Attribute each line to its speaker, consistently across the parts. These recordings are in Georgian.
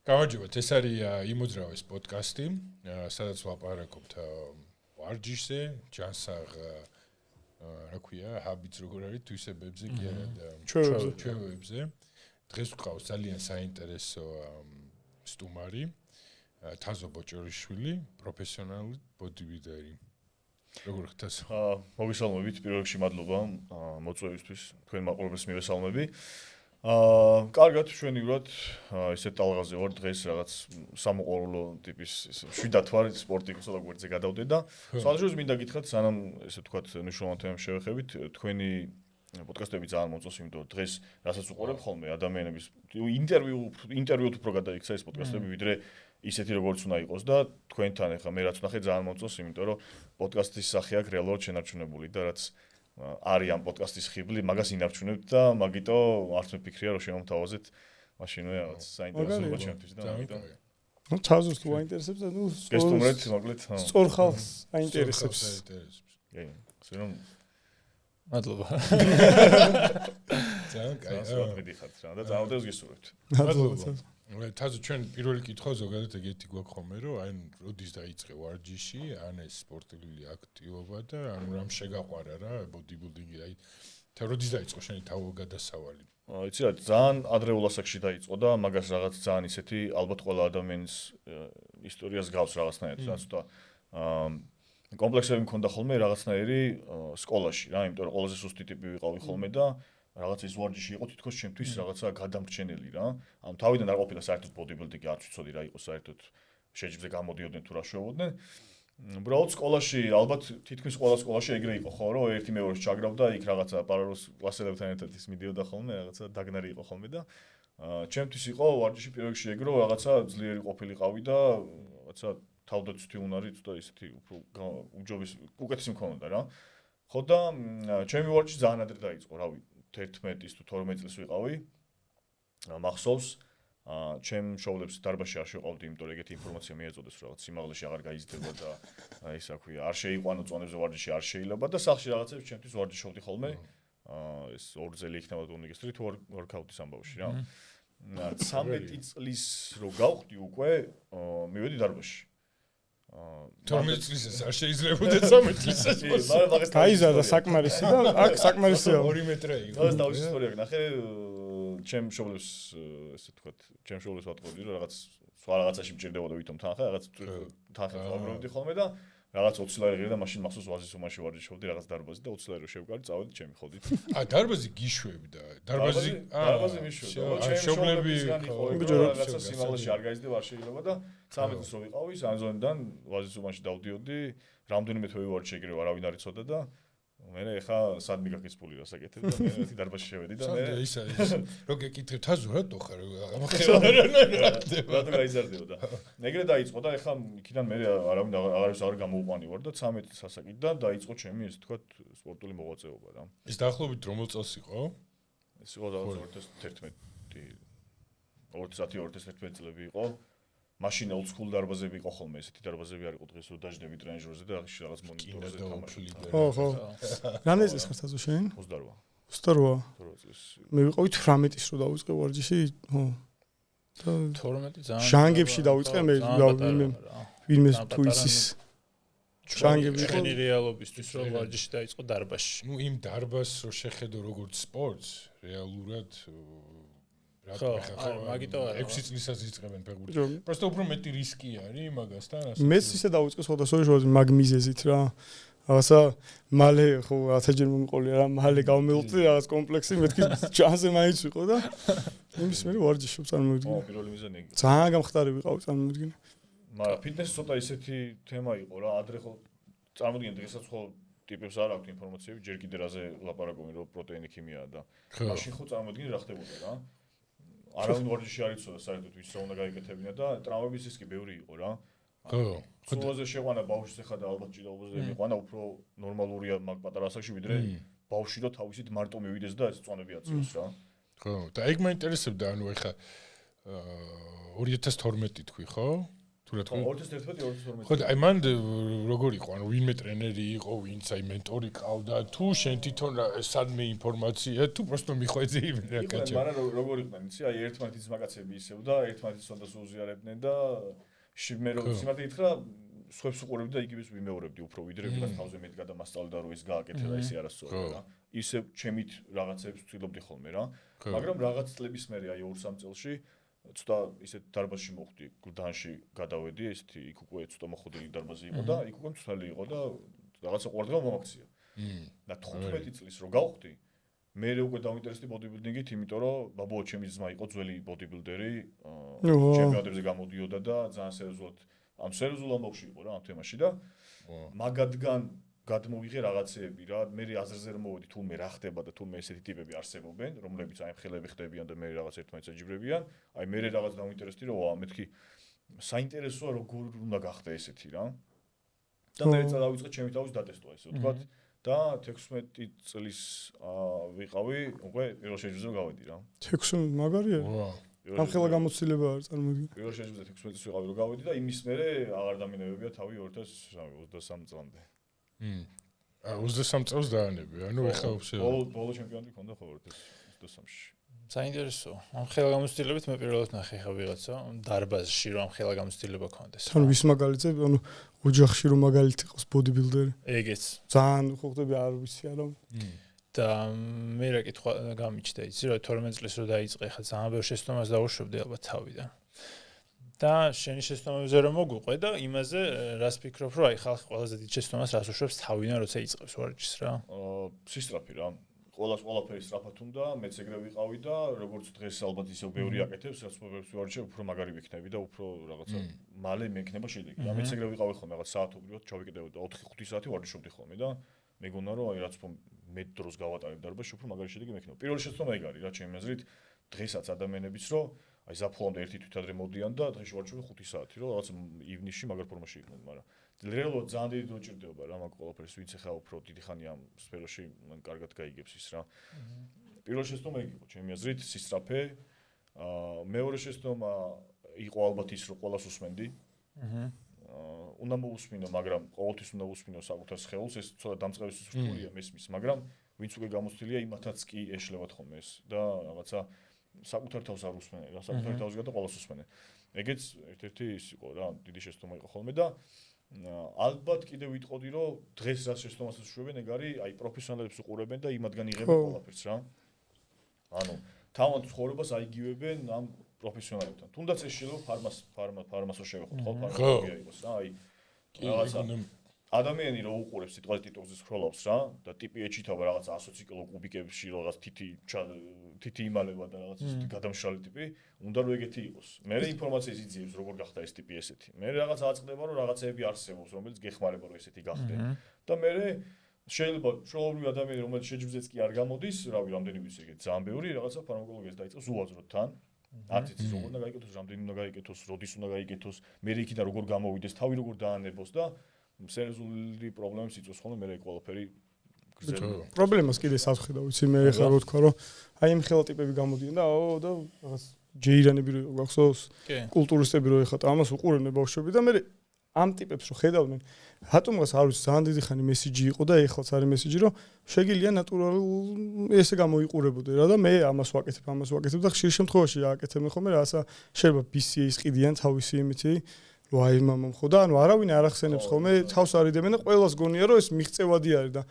Speaker 1: გამარჯობათ, ეს არის იმოძრავეს პოდკასტი, სადაც ვლაპარაკობთ ვარჯიშზე, ჯანსაღ რა ქვია, ჰაბიტს როგორ არის თვისებებზე კი არა და ჩვევებზე. დღეს ვყავს ძალიან საინტერესო სტუმარი, თაზო ბოჭორიშვილი, პროფესიონალი ბოდიბილდერი. როგორ ხარ თაზო?
Speaker 2: მოგესალმებით, პირველ რიგში მადლობა მოწვევისთვის, თქვენ მაყურებელს მივესალმები. კარგად ჩვენივრად ისეთ ტალღაზე ვარ დღეს რაღაც სამოყვარულო ტიპის შვიდათ ვარ სპორტი ცოტა გვერდზე გადავდე და სხვადასხვა მინდა გითხრათ სანამ ესე ვთქვათ მნიშვნელოვან თემებს შევეხებით თქვენი პოდკასტები ძალიან მოწონს იმიტომ რომ დღეს რასაც უყურებ ხოლმე ადამიანების ინტერვიუთ უფრო გადაიქცა ეს პოდკასტები ვიდრე ისეთი როგორც უნდა იყოს და თქვენთან ახლა მე რაც ვნახე ძალიან მოწონს იმიტომ რომ პოდკასტის სახე აქვს რეალურად შენარჩუნებული და რაც არის ამ პოდკასტის ხიბლი, მაგას ინარჩუნებთ და მაგიტო არც მეფიქრია რომ შემომთავაზეთ მაშინვე რაღაც საინტერესოა ჩემთვის და მაგიტო.
Speaker 3: ნუ თაზოს თუ აინტერესებს და ნუ
Speaker 2: გესტუმრეთ მოკლედ.
Speaker 3: სწორ ხალხს აინტერესებს.
Speaker 2: კი, ზრუნ
Speaker 4: მადლობა.
Speaker 1: ძალიან კაი.
Speaker 2: მიდიხართ რა და ძალოდებს გესურვებთ.
Speaker 3: მადლობა.
Speaker 1: თაზო ჩვენ პირველი კითხვა ზოგადად ეგეთი გვაქვს ხოლმე რომ აი როდის დაიწყე ვარჯიში, ან ეს სპორტული აქტივობა და ანუ რამ შეგაყვარა რა ბოდიბილდინგი აი და როდის დაიწყო შენი თავგადასავალი?
Speaker 2: იცი რა ძალიან ადრეულ ასაკში დაიწყო და მაგას რაღაც ძალიან ისეთი ალბათ ყველა ადამიანის ისტორიას გავს რაღაცნაირად რა ცოტა კომპლექსები მქონდა ხოლმე რაღაცნაირი სკოლაში რა იმიტომ რომ ყველაზე სუსტი ტიპი ვიყავი ხოლმე და რაღაც ის ვარჯიში იყო თითქოს ჩემთვის რაღაცა გადამრჩენელი რა. ანუ თავიდან არ ყოფილა საერთოდ ბოდიბილდინგი არც ვიცოდი რა იყო საერთოდ შეჯიბზე გამოდიოდნენ თუ რა შეუვოდნენ. უბრალოდ სკოლაში ალბათ თითქმის ყველა სკოლაში ეგრე იყო ხო რომ ერთი მეორეს ჩაგრავდა იქ რაღაცა პარალელს კლასელებთან ერთად ის მიდიოდა ხოლმე რაღაცა დაგნარი იყო ხოლმე და ჩემთვის იყო ვარჯიში პირველ რიგში ეგ რომ რაღაცა ძლიერი ყოფილიყავი და რაღაცა თავდაცვითი უნარი ცოტა ისეთი უფრო უჯობის უკეთესი მქონდა რა. ხო და ჩემი ვარჯიში ძალიან ადრე დაიწყო რავი 11 თუ 12 წელს ვიყავი. მახსოვს ჩემ მშობლებს დარბაზში არ შეყავდი, იმიტომ რომ ეგეთი ინფორმაცია მიეწოდეს, რომ რაღაც სიმაღლეში აღარ გაიზრდება და ისა ქვია, არ შეიყვანო წონებზე ვარჯიში არ შეიძლება და სახლში რაღაცებს ჩემთვის ვარჯიშობდი ხოლმე. ეს 2 წელი იქნება უნიგესტრი თუ ვორკაუტის ამბავში რა. 13 წლის რო გავხდი უკვე მივედი დარბაზში.
Speaker 1: 12 წლის არ შეიძლებოდა 13 წლის.
Speaker 3: გაიზარდა საკმარისი და აქ საკმარისია
Speaker 1: 2 მეტრე იყო.
Speaker 2: ეს თავის ისტორია გნახე ჩემ მშობლებს ესე ვთქვათ, ჩემ მშობლებს ვატყობდი რომ რაღაც სხვა რაღაცაში მჭირდებოდა ვითომ თანხა, რაღაც თანხა ვაბრუნებდი ხოლმე და რაღაც 20 ლარი ღირდა მაშინ მახსოვს ვაზის უმაში ვარჯიშობდი რაღაც დარბაზი და 20 ლარი რო შევკარი წავედი ჩემი ხოლდით.
Speaker 1: დარბაზი გიშვებდა. დარბაზი
Speaker 2: მიშვებდა. ჩემ მშობლები რაღაცა სიმაღლეში არ გაიზრდება არ შეიძლება და 13 წელს რო ვიყავი სანზონიდან ვაზის უმაში დავდიოდი, რამდენიმე თვე ვარ შეგრევა არავინ არ იცოდა და მე ეხა სად მიგახის ფული რა საკეთებ და მე ერთი დარბაზში შევედი და მე
Speaker 1: ისა რო გეკითხებ თაზო რატო ხარ ამხელა
Speaker 2: რატო გაიზარდებოდა ეგრე დაიწყო და ეხა იქიდან მე არავინ აღარ გამოუყვანი ვარ და 13 სასაკიდან დაიწყო ჩემი ესე თქვა სპორტული მოღვაწეობა რა
Speaker 1: ეს დაახლოებით რომელ წელს იყო?
Speaker 2: ეს იყო 2011 წლები იყო მაშინ old school დარბაზები იყო ხოლმე ესეთი დარბაზები არ იყო დღეს რომ დაждები ტრენაჟერზე და რაღაც მონიტორზე თამაში.
Speaker 3: ხო. რამდენი წელს ხარ თაზო შენ?
Speaker 2: 28.
Speaker 3: 28 წელს. მე ვიყავი 18-ის რო დავიწყე ვარჯიში, ხო.
Speaker 4: 12 ძალიან.
Speaker 3: ჟანგებში დავიწყე მე ვინმე თუ იცის ჟანგები იყო.
Speaker 4: ჩვენი რეალობისთვის რომ ვარჯიში დაიწყო დარბაზში.
Speaker 1: ნუ იმ დარბაზს რო შეხედო როგორც სპორტს, რეალურად
Speaker 4: ხო, მაგიტო
Speaker 1: 6 წლისაც იწყებენ ფეხბურთს. просто უფრო მეტი რისკი არის მაგასთან ასე.
Speaker 3: მეც ისე დავიწყე სხვადასხვა მაგ მიზეზით რა. რაღაცა მალე ხო ათჯერ მომიყოლია რა, მალე გამელწი რაღაც კომპლექსი მეთქი ჩანზე მაინც ვიყო და იმის მე ვარჯიშობ წარმოვიდგინე.
Speaker 2: პირველი მიზანი ეგ.
Speaker 3: ძალიან გამხდარი ვიყავ წარმოვიდგინე.
Speaker 2: მაგრამ ფიტნესი ცოტა ისეთი თემა იყო რა, ადრე ხო წარმოვიდგინე დღესაც ხო ტიპებს არ აქვს ინფორმაციები, ჯერ კიდე რაზე ლაპარაკობენ რომ პროტეინი ქიმიაა და მაშინ ხო წარმოვიდგინე რა ხდებოდა რა. არავინ ვარჯიში არ იცოდა საერთოდ ვის რა უნდა გაიკეთებინა და ტრავმების რისკი ბევრი იყო რა.
Speaker 1: ხო.
Speaker 2: სულაზე შეყვანა ბავშვს ეხა და ალბათ ჭიდაობაზე მიყვანა უფრო ნორმალურია მაგ პატარა ასაკში ვიდრე ბავშვი რო თავისით მარტო მივიდეს და ეს წონები აწევს რა.
Speaker 1: ხო, და ეგ მაინტერესებდა ანუ ეხა 2012 თქვი ხო? თუ რა თქვი
Speaker 2: 2011-2012.
Speaker 1: ხო და აი მან როგორ იყო ანუ ვინმე ტრენერი იყო ვინც აი მენტორი ყავდა თუ შენ თვითონ სადმე ინფორმაცია თუ პროსტო მიხვეძი რა კაჭა
Speaker 2: მაგრამ როგორ იყვნენ იცი აი ერთმანეთის მაგაცები ისევ და ერთმანეთის სონდას უზიარებდნენ და მე რო სიმართლე ითხრა სხვებს უყურებდი და იგივეს ვიმეორებდი უფრო ვიდრე ვიღაც თავზე მეტ გადამასწავლდა რომ ის გააკეთე და ისე არასწორია რა ისევ ჩემით რაღაცებს ვცდილობდი ხოლმე რა მაგრამ რაღაც წლების მერე აი 2-3 წელში ცოტა ისეთ დარბაზში მოხვდი გლდანში გადავედი ესეთი იქ უკვე ცოტა მოხდილი დარბაზი იყო და იქ უკვე მწვალი იყო და რაღაცა ყურადღება მომაქცია და 15 წლის რო გავხდი მე უკვე დავინტერესდი ბოდიბილდინგით იმიტომ რომ ბაბუო ჩემი ძმა იყო ძველი ბოდიბილდერი ჩემპიონატებზე გამოდიოდა და ძალიან სერიოზულად ამ სერიოზულ ამბავში იყო რა ამ თემაში და მაგადგან გადმოვიღე რაღაცეები რა მე აზრზე რომ მოვედი თულმე რა ხდება და თულმე ესეთი ტიპები არსებობენ რომლებიც აი მხელები ხდებიან და მე რაღაც ერთმანეთს ეჯიბრებიან აი მე რაღაც დავინტერესდი რომ მეთქი საინტერესოა როგორ უნდა გახდა ესეთი რა და მე წავიწყე ჩემი თავის დატესტვა ესე ვთქვათ და 16 წლის ვიყავი უკვე პირველ შეჯიბრზე გავედი რა 16
Speaker 3: მაგარია ამ ხელა გამოცდილება არის წარმოიდგინე
Speaker 2: პირველ შეჯიბრზე 16 წლის ვიყავი რომ გავედი და იმის მერე აღარ დამინებებია თავი 2023 წლამდე
Speaker 1: 23 წელს დაანები ანუ ეხლა ვსე
Speaker 2: ბოლო ჩემპიონი ქონდა ხო 2023-ში
Speaker 4: საინტერესო ამ ხელა გამოცდილებით მე პირველად ნახე ხა ვიღაცა დარბაზში რომ ამ ხელა გამოცდილება ქონდეს
Speaker 3: ანუ ვის მაგალითზე ანუ ოჯახში რომ მაგალითი იყოს ბოდიბილდერი
Speaker 4: ეგეც
Speaker 3: ძალიან ხო ხდები არ ვიცი არა
Speaker 4: და მე რა კითხვა გამიჩნდა იცი რა 12 წლის რო დაიწყე ხა ძალიან ბევრ შეცდომას დაუშვებდი ალბათ თავიდან და შენი შეცდომებზე რომ მოგვიყვე და იმაზე რას ფიქრობ რომ აი ხალხი ყველაზე დიდ შეცდომას რას უშვებს თავიდან როცა იწყებს ვარჯიშს რა
Speaker 2: სისტრაფი რა ყველაფერი სწრაფად უნდა მეც ეგრე ვიყავი და როგორც დღეს ალბათ ისევ ბევრი აკეთებს რაც ბევრს ვარჯიშებ უფრო მაგარი ვიქნები და უფრო რაღაცა მალე მექნება შედეგი და მეც ეგრე ვიყავი ხოლმე რაღაც საათობრივად ჩავიკიდებ და 4-5 საათი ვარჯიშობდი ხოლმე და მეგონა რომ აი რაც უფრო მეტ დროს გავატარებ დარბაზში უფრო მაგარი შედეგი მექნება პირველი შეცდომა ეგ არის რა ჩემი აზრით დღესაც ადამიანებიც რომ აი ზაფხულამდე ერთი თვით ადრე მოდიან და დღეში ვარჯიშობენ 5 საათი რომ რაღაც ივნისში მაგარ ფორმაში იყვნენ მაგრამ რეალურად ძალიან დიდი დრო ჭირდება რა მაგ ყველაფერს ვინც ახლა უფრო დიდი ხანია ამ სფეროში მან კარგად გაიგებს ის რა პირველი შეცდომა ეგ იყო ჩემი აზრით სისტრაფე მეორე შეცდომა იყო ალბათ ის რომ ყველას უსმენდი უნდა მოусმინო მაგრამ ყოველთვის უნდა უსმინო საკუთარ სხეულს ეს ცოტა დამწყების სრთულია მესმის მაგრამ ვინც უკვე გამოცდილია იმათაც კი ეშლებათ ხოლმე ეს და რაღაცა საკუთარ თავს არ უსმენენ რა საკუთარ თავს გადა ყველას უსმენენ ეგეც ერთ-ერთი ის იყო რა დიდი შეცდომა იყო ხოლმე და ალბათ კიდევ ვიტყოდი რომ დღეს რა შეცდომასაც უშვებენ ეგ არის აი პროფესიონალებს უყურებენ და იმათგან იღებენ ყველაფერს რა ანუ თავად ცხოვრებას აიგივებენ ამ პროფესიონალებთან თუნდაც ეს შეიძლება ფარმასო შევეხოთ ხო ფარმაკოლოგია იყოს რა აი რაღაცა ადამიანი რო უყურებს სიტყვაზე TikTok-ზე სკროლავს რა და ტიპი ეჩითავა რაღაც 120 კილო კუბიკებში რაღაც თითი იმალება და რაღაც ისეთი გადამშრალი ტიპი უნდა რომ ეგეთი იყოს მე ინფორმაციას იძიებს როგორ გახდა ეს ტიპი ესეთი მე რაღაც აწყდება რომ რაღაცეები არსებობს რომელიც გეხმარება რომ ესეთი გახდე და მე შეიძლება ჩვეულებრივი ადამიანი რომელიც შეჯიბზეც კი არ გამოდის რავი რამდენი ვიცი ეგეთ ძალიან ბევრი რაღაცა ფარმაკოლოგიას დაიწყებს უაზროდ თან ათიცის როგორ უნდა გაიკეთოს რამდენი უნდა გაიკეთოს როდის უნდა გაიკეთოს მე იქიდან როგორ გამოვიდეს თავი როგორ დაანებოს და სერიოზული პრობლემებს იწვევს ხოლმე მე ყველაფერი გრძელდება.
Speaker 3: პრობლემას კიდე საფრთხე და ვიცი მე ხარ რო თქვა რომ აი ამ ხელა ტიპები გამოდიან და და რაღაც ჯეირანები რო გახსოვს კულტურისტები რო ეხა ამას უყურებენ ბავშვები და მე ამ ტიპებს რო ხედავდნენ რატომღაც არ ვიცი ძალიან დიდი ხანი მესიჯი იყო და ეხლაც არის მესიჯი რომ შეგიძლია ნატურალ ესე გამოიყურებოდე რა და მე ამას ვაკეთებ და ხშირ შემთხვევაში ააკეთებენ ხოლმე რაღაცა შეიძლება BCA-ის ყიდიან თავისი იმითი რომ აი მამამ ხო და ანუ არავინ არ ახსენებს ხოლმე თავს არიდებენ და ყველას გონია რომ ეს მიღწევადი არის და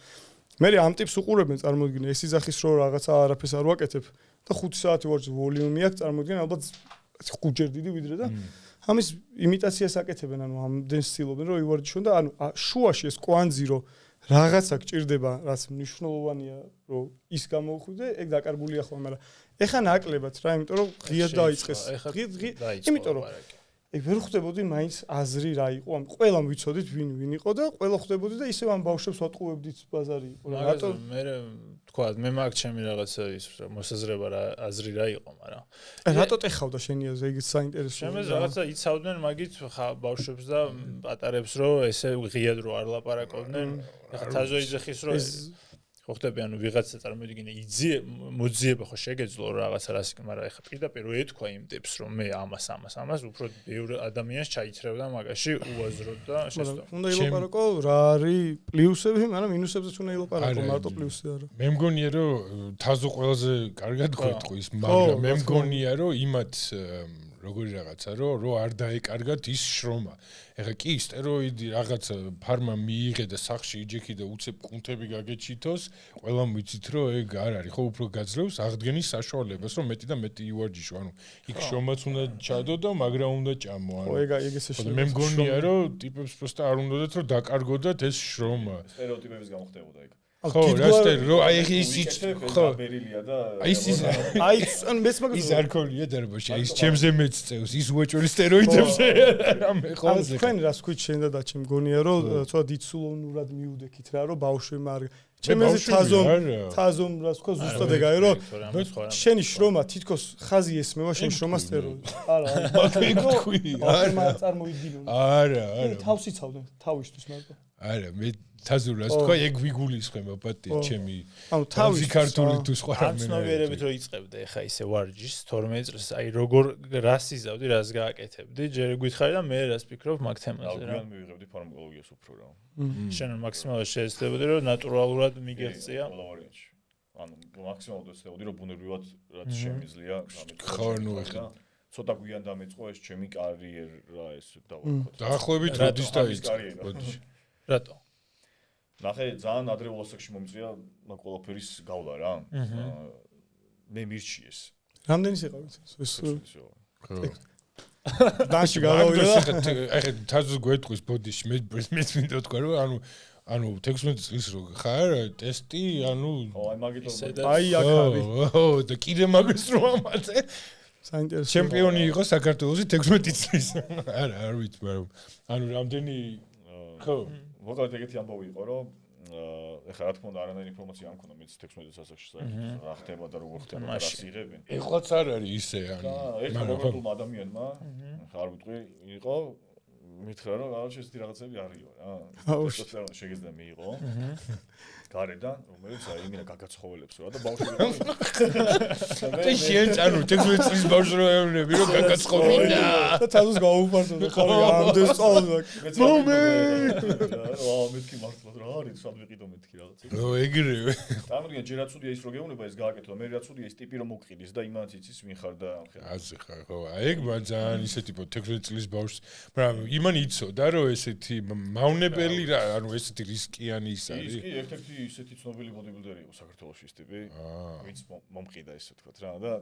Speaker 3: მე ამ ტიპს უყურებენ წარმოიდგინე ეს იზახის რომ რაღაცა არაფერს არ ვაკეთებ და 5 საათი ვარჯი ვოლიუმი აქვს წარმოიდგინე ალბათ 5 ჯერ დიდი ვიდრე და ამის იმიტაციას აკეთებენ ანუ ამდენს ცდილობენ რომ ივარჯიშონ და ანუ შუაში ეს კვანძი რომ რაღაცა გჭირდება რაც მნიშვნელოვანია რომ ის გამოვხვიდე ეგ დაკარგულია ხოლმე მაგრამ ეხა ნაკლებად რა იმიტომ რომ ღია დაიწყეს იმიტომ რომ ეგ ვერ ხვდებოდი მაინც აზრი რა იყო ამ ყველამ ვიცოდით ვინ იყო და ყველა ხვდებოდი და ისევ ამ ბავშვებს ვატყუებდით ბაზარი იყო რა
Speaker 4: რატომ მე თქვა მე მაგ ჩემი რაღაცა ის მოსაზრება რა აზრი რა იყო მაგრამ
Speaker 3: რატო ტეხავდა შენი აზრი ეგეც საინტერესოა
Speaker 4: შემეს რაღაცა იცავდნენ მაგით ბავშვებს და პატარებს რომ ესე ღიად რო არ ლაპარაკობდნენ ეხა თაზოიძეხის რომ ხო ხდები ანუ ვიღაცა წარმოვიდგინე მოძიება ხო შეგეძლო რაღაცა რას მაგრამ ეხა პირდაპირ ეთქვა იმ ტიპს რომ მე ამას უფრო ბევრი ადამიანს ჩაიცრევდა მაგაში უაზროდ და შესწავლა
Speaker 3: უნდა ილაპარაკო რა არის პლუსები მაგრამ მინუსებზეც უნდა ილაპარაკო მარტო პლუსი არა
Speaker 1: მე მგონია რომ თაზო ყველაზე კარგად გვეტყვის მაგრამ მე მგონია რომ იმათ როგორი რაღაცა რომ არ დაეკარგათ ის შრომა ეხა კი სტეროიდი რაღაც ფარმა მიიღე და სახში იჯექი და უცებ კუნთები გაგეჩითოს ყველამ ვიცით რომ ეგ არ არის ხო უფრო გაძლევს აღდგენის საშუალებას რომ მეტი და მეტი ივარჯიშო ანუ იქ შრომაც უნდა ჩადო და მაგრა უნდა ჭამო
Speaker 3: ხო ეგ ესე შეიძლება
Speaker 1: მე მგონია რომ ტიპებს просто არ უნდათ რომ დაკარგოდათ ეს შრომა
Speaker 2: სტერეოტიპების გამო ხდებოდა ეგ
Speaker 1: ხო რასტერ რო აი ის ხო
Speaker 2: ბერილია და
Speaker 3: აი ან მეც მაგას
Speaker 1: ის არ ქონია დარბაში ის ჩემზე მეწწევს ის უეჭველი სტეროიდებზე რამე ხო
Speaker 3: ასე თქვენ რას ქვით შენ და დაჩი მგონია რომ ცოტა დიცულოვნურად მიუდექით რა რომ ბავშვებმა არ ჩემზე თაზომ რას თქვა ზუსტად ეგაა რომ შენი შრომა თითქოს ხაზი ესმევა შენ შრომას სტეროიდი არა
Speaker 1: მაგ თქვი
Speaker 3: არა წარმოვიდგინო
Speaker 1: არა
Speaker 3: თავს იცავდნენ თავისთვის მარტო
Speaker 1: არა მე თაზურას თქვა ეგ ვიგულისხმება პატი ჩემი
Speaker 3: ანუ თავის
Speaker 1: ქართული თუ სხვა
Speaker 4: რამე ცნობიერებით რო იწებდე ეხა ისე ვარჯიშს 12 წელს აი როგორ რას იზავდი რას გააკეთებდი ჯერ გითხარი და მე რას ფიქრობ მაგ თემაზე რა
Speaker 2: რა მივიღებდი ფარმაკოლოგიას უფრო რა
Speaker 4: შენ მაქსიმალურად შეეცდებოდი რომ ნატურალურად მიგეღწია
Speaker 2: ყველა ვარიანტში ანუ მაქსიმალურად ეცდებოდი რომ ბუნებრივად რაც შემიძლია
Speaker 1: ხო ნუ ეხლა
Speaker 2: ცოტა გვიან დამეწყო ეს ჩემი კარიერა ეს დავარქოთ
Speaker 1: დაახლოებით როდის დაიწყო
Speaker 4: რატო
Speaker 2: ნახე ძალიან ადრეულ ასაკში მომწია მაგ ყველაფერის გავლა რა მე მირჩიეს
Speaker 3: რამდენი სიყავით ეს
Speaker 2: ხო
Speaker 3: დაში გავავიდა
Speaker 1: ეხლა თაზოს გვეტყვის ბოდიში მე მინდა თქვა რომ ანუ 16 წლის რო ხარ ტესტი ანუ
Speaker 2: ხო აი მაგითო
Speaker 3: აი აქ არის
Speaker 1: ო და კიდე მაგას რო ამაზე
Speaker 3: საინტერესო
Speaker 1: ჩემპიონი იყო საქართველოსი 16 წლის არა არ ვიცი მაგრამ ანუ რამდენი ხო
Speaker 2: მოკლედ ეგეთი ამბავი იყო რომ ეხლა რა თქმა უნდა არანაირი ინფორმაცია არ მქონდა მეც 16 წელს რა ხდება და როგორ ხდება და რას იღებენ
Speaker 1: ეხლაც არ არის ისე ანუ
Speaker 2: ეხლა მოგეთულ ადამიანმა ხა არ ვიტყვი იყო მითხრა რომ რაღაც ესეთი რაღაცები არისო რა შეგეძლო მიიღო გარედან რომელიც აი იმინა გაგაცხოველებს რა და ბავშვი
Speaker 1: და შენ ანუ 16 წლის ბავშვი რო ეუბნები რომ გაგაცხოვდა
Speaker 3: და თაზოს გაუვარდო და ხარ ამდენ სწავლა მომე
Speaker 2: აა მეთქი მართლა რა არის სად ვიყიდო მეთქი რაღაცა
Speaker 1: ო ეგრევე
Speaker 2: დამრიგენ ჯერაც უდია ის რო გეუბნება ეს გააკეთო მე რაც უდია ის ტიპი რომ მოგყიდის და იმანაც იცის ვინ ხარ და
Speaker 1: ასე ხარ ხო ეგ ძალიან ისე ტიპო 16 წლის ბავშვი მაგრამ იმან იცოდა რომ ესეთი მავნებელი რა ანუ ესეთი რისკიანი ის არის
Speaker 2: ის კი ერთ-ერთი ისეთი ცნობილი ბოდიბილდერი იყო საქართველოში ის ტიპი ვინც მომყიდა ესე ვთქვათ რა და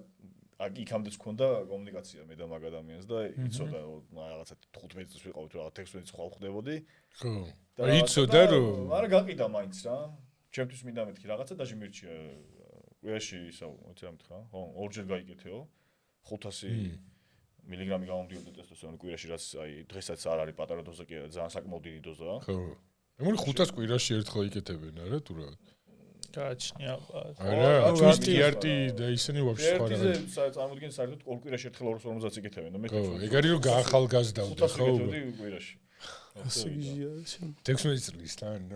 Speaker 2: იქამდეც ქონდა კომუნიკაცია მე და მაგ ადამიანს და იცოდა რაღაცა 15 წელს ვიყავით რა 16 წელს ხვალ ხდებოდი
Speaker 1: ხო და იცოდა რომ
Speaker 2: არა გაყიდა მაინც რა ჩემთვის მინდა მეთქი რაღაცა დაჟე მირჩია ყვიაში ისა მოიცა მეთქა ხო ორჯერ გაიკეთეო 500 მილიგრამი გამომდიოდა ტესტოსტერონი კვირაში რაც აი დღესაც არ არის პატარა დოზა კი ძალიან საკმაოდ დიდი დოზაა
Speaker 1: ხო მე 500 კვირაში ერთხელ იკეთებენ არა თუ რა
Speaker 4: გააჩნია
Speaker 1: არა ტვისტი არტი და ისინი ვაფშე სხვა რა
Speaker 2: ერთიზე წარმოიდგინე საერთოდ ყოველ კვირაში ერთხელ 250 იკეთებენ და მე
Speaker 1: ხო ეგ არის რომ გაახალგაზრდავდა ხო
Speaker 2: კვირაში
Speaker 3: ასე გიჟია
Speaker 1: 16 წლის თან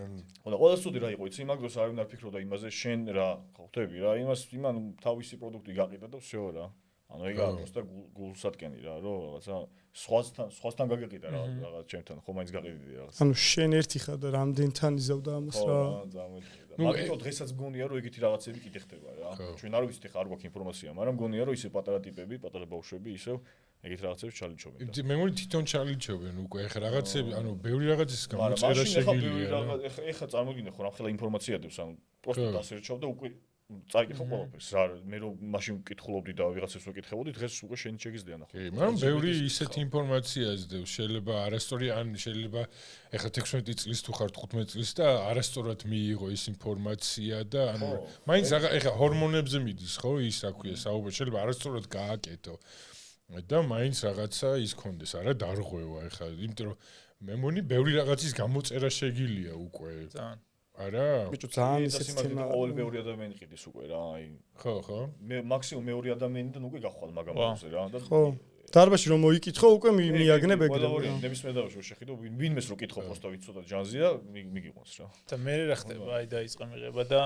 Speaker 2: ხო და ყველა სუდი რა იყო იცი მაგ დროს არ უნდა ფიქრობდა იმაზე შენ რა ხო ხვდები რა იმან თავისი პროდუქტი გაყიდა და всё რა ანუ ეგ არის просто გულსატკენი რა რომ რაღაცა სხვასთან გაგიყიდა რა რაღაც ჩემთან ხო მაინც გაყიდიდი რაღაც
Speaker 3: ანუ შენ ერთი ხარ და რამდენთან იზავდა ამას რა
Speaker 2: მაგიტო დღესაც მგონია რომ ეგეთი რაღაცები კიდე ხდება რა ჩვენ არ ვიცით ხა არ გვაქვს ინფორმაცია მაგრამ მგონია რომ ისე პატარა ტიპები პატარა ბავშვები ისევ ეგეთ რაღაცებს ჩალიჩობენ და
Speaker 1: მე მგონი თვითონ ჩალიჩობენ უკვე ეხა რაღაცები ანუ ბევრი რაღაცის გამოწერა შეგიძლია
Speaker 2: ეხა წარმოგიდგენთ ხო რამხელა ინფორმაცია დევს ანუ просто დასერჩავ და უკვე წაიკითხო ყველაფერს რა მე რომ მაშინ ვკითხულობდი და ვიღაცებს ვეკითხებოდი დღეს უკვე შენ შეგიძლია ნახო
Speaker 1: კი მაგრამ ბევრი ისეთი ინფორმაცია ზდევს შეიძლება არასწორი ან შეიძლება ეხლა 16 წლის თუ ხარ 15 წლის და არასწორად მიიღო ის ინფორმაცია და ანუ მაინც ეხლა ჰორმონებზე მიდის ხო ის რა ქვია საუბარი შეიძლება არასწორად გააკეთო და მაინც რაღაცა ის კონდეს არა დარღვევა ეხლა იმიტომ რომ მე მგონი ბევრი რაღაცის გამოწერა შეგიძლია უკვე
Speaker 4: ძალიან
Speaker 3: არა ბიჭო ძალიან ისეთი თემა
Speaker 2: ყოველ მეორე ადამიანი ყიდის უკვე რა აი
Speaker 1: ხო ხო
Speaker 2: მე მაქსიმუმ მეორე ადამიანიდან უკვე გახვალ მაგამოზე რა და
Speaker 3: დარბაზში რომ მოიკითხო, უკვე მიაგნებ ეგრევე.
Speaker 2: ყველაფერი ნებისმიერ დარბაზში შეხედო, ვინმეს რო კითხო პოსტოვით ცოტა ჯანზია, მიგიყვანს რა.
Speaker 4: და მე რა ხდება, აი დაიწყე მიღება და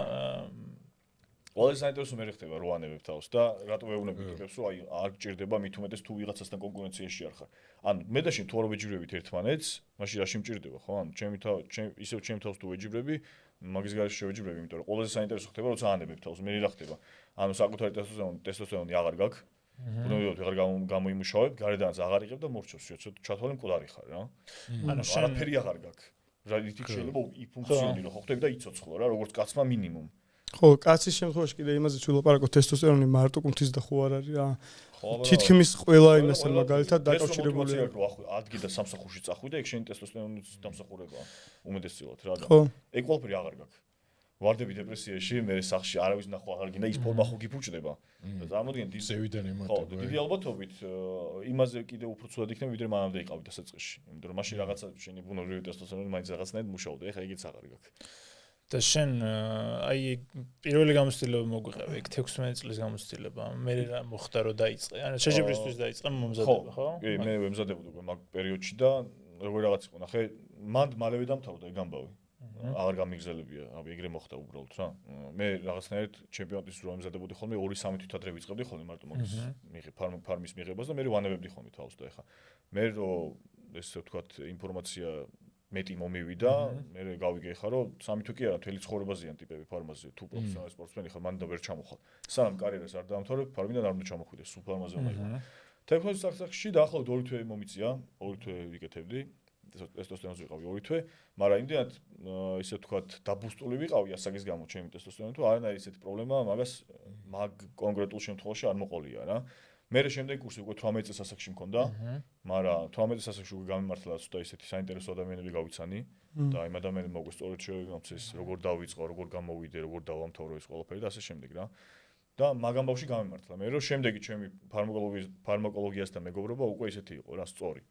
Speaker 2: ყველა საინტერესო მე ხდება რო ანებებ თავს და რატო ვეუბნები კითხებს, რომ აი არ გჭირდება მით უმეტეს თუ ვიღაცასთან კონკურენციაში არ ხარ. ანუ მე და შენ თუ არ ვეჯიბრებით ერთმანეთს, მაშინ რა შემჭირდება, ხო? ანუ ისევ ჩემ თავს თუ ვეჯიბრები, მაგის გარეშე შევეჯიბრები, იმიტომ რომ ყველაზე საინტერესო ხდება, როცა ანებებ თავს, მე რა ხდება. ანუ საკუთარი ტესტოსტერონი აღარ გაქვს. ბუნებრივად ვეღარ გამოიმუშავებ, გარედანაც აღარ იღებ და მორჩოს, ჩათვალე მკვდარი ხარ რა.
Speaker 4: ანუ შენ
Speaker 2: არაფერი აღარ გაქვს. რა ითი შეიძლება იფუნქციონირო, ხო ხდები და იცოცხლო რა, როგორც კაცმა მინიმუმ.
Speaker 3: ხო, კაცის შემთხვევაში კიდე იმაზეც ვილაპარაკოთ, ტესტოსტერონი მარტო კუნთის და ხო არ არის რა. თითქმის ყველა იმასთან მაგალითად დაკავშირებულია.
Speaker 2: ადგი და სამსახურში წახვიდე, ეგ შენი ტესტოსტერონის დამსახურებაა. უმეტესწილად რა და. ეგ ყველაფერი აღარ გაქვს. ვარდები დეპრესიაში, მე სახში არავის ნახვა აღარ გინდა, ის ფორმა ხო გიფუჭდება. და წარმოგიდგენ
Speaker 1: ზევიდან ემატება.
Speaker 2: დიდი ალბათობით იმაზე კიდე უფრო ცუდად იქნება, ვიდრე მანამდე იყავით დასაწყისში. იმიტომ რომ მაშინ რაღაცა შენი ბუნებრივი ტესტოსტერონი მაინც რაღაცნაირად მუშაობდა, ეხლა ეგეც აღარ გაქვს.
Speaker 4: და შენ აი პირველი გამოცდილება მოგვიყევი, ეგ 16 წლის გამოცდილება. მე რა მოხდა რომ დაიწყე? ანუ შეჯიბრისთვის დაიწყე მომზადება, ხო?
Speaker 2: კი, მე ვემზადებოდი უკვე მაგ პერიოდში და როგორ რაღაც იყო, ნახე, მანდ მალევე დამთავრდა ეგ ამბავი. აღარ გამიგზელებია, აბი ეგრე მოხდა უბრალოდ რა. მე რაღაცნაირად ჩემპიონატის რო ემზადებოდი ხოლმე 2-3 თვით ადრე ვიწყებდი ხოლმე მარტო მაგის ფარმის მიღებას და მე ვანებებდი ხოლმე თავს და ეხა მე რო ესე ვთქვათ ინფორმაცია მეტი მომივიდა, მე გავიგე ხა რომ 3 თვე კი არა, მთელი ცხოვრებაზეა ტიპები ფარმაზე, თუ პროფესიონალი სპორტსმენი ხარ, მანდ და ვერ ჩამოხვალ. სანამ კარიერას არ დაამთავრებ, ფარმიდან არ უნდა ჩამოხვიდე, სულ ფარმაზე უნდა იყო. თექნოლოგიის სახსახში დაახლოებით 2 თვე მომიწია, 2 თვე ვიკეთებდი. ტესტოსტერონზე ვიყავი 2 თვე, მაგრამ იმდენად ისე ვთქვათ დაბუსტული ვიყავი ასაგის გამო ჩემი ტესტოსტერონით, თუ არანაირი ისეთი პრობლემა მაგას მაგ კონკრეტულ შემთხვევაში არ მოყოლია რა. მე შემდეგი კურსი უკვე 18 წელს ასაკში მქონდა, მაგრამ 18 წელს ასაკში უკვე გამიმართლა ცოტა ისეთი საინტერესო ადამიანები გავიცანი და იმ ადამიანებს მოგვეს სწორედ შევიმოცეს, როგორ დავიწყო, როგორ გამოვიდე, როგორ დავამთავრო ეს ყველაფერი და ასე შემდეგ რა. და მაგ ამბავში გამიმართლა. მე რომ შემდეგი ჩემი ფარმაკოლოგიასთან მეგობრობა უკვე ისეთი იყო რა, სწორი.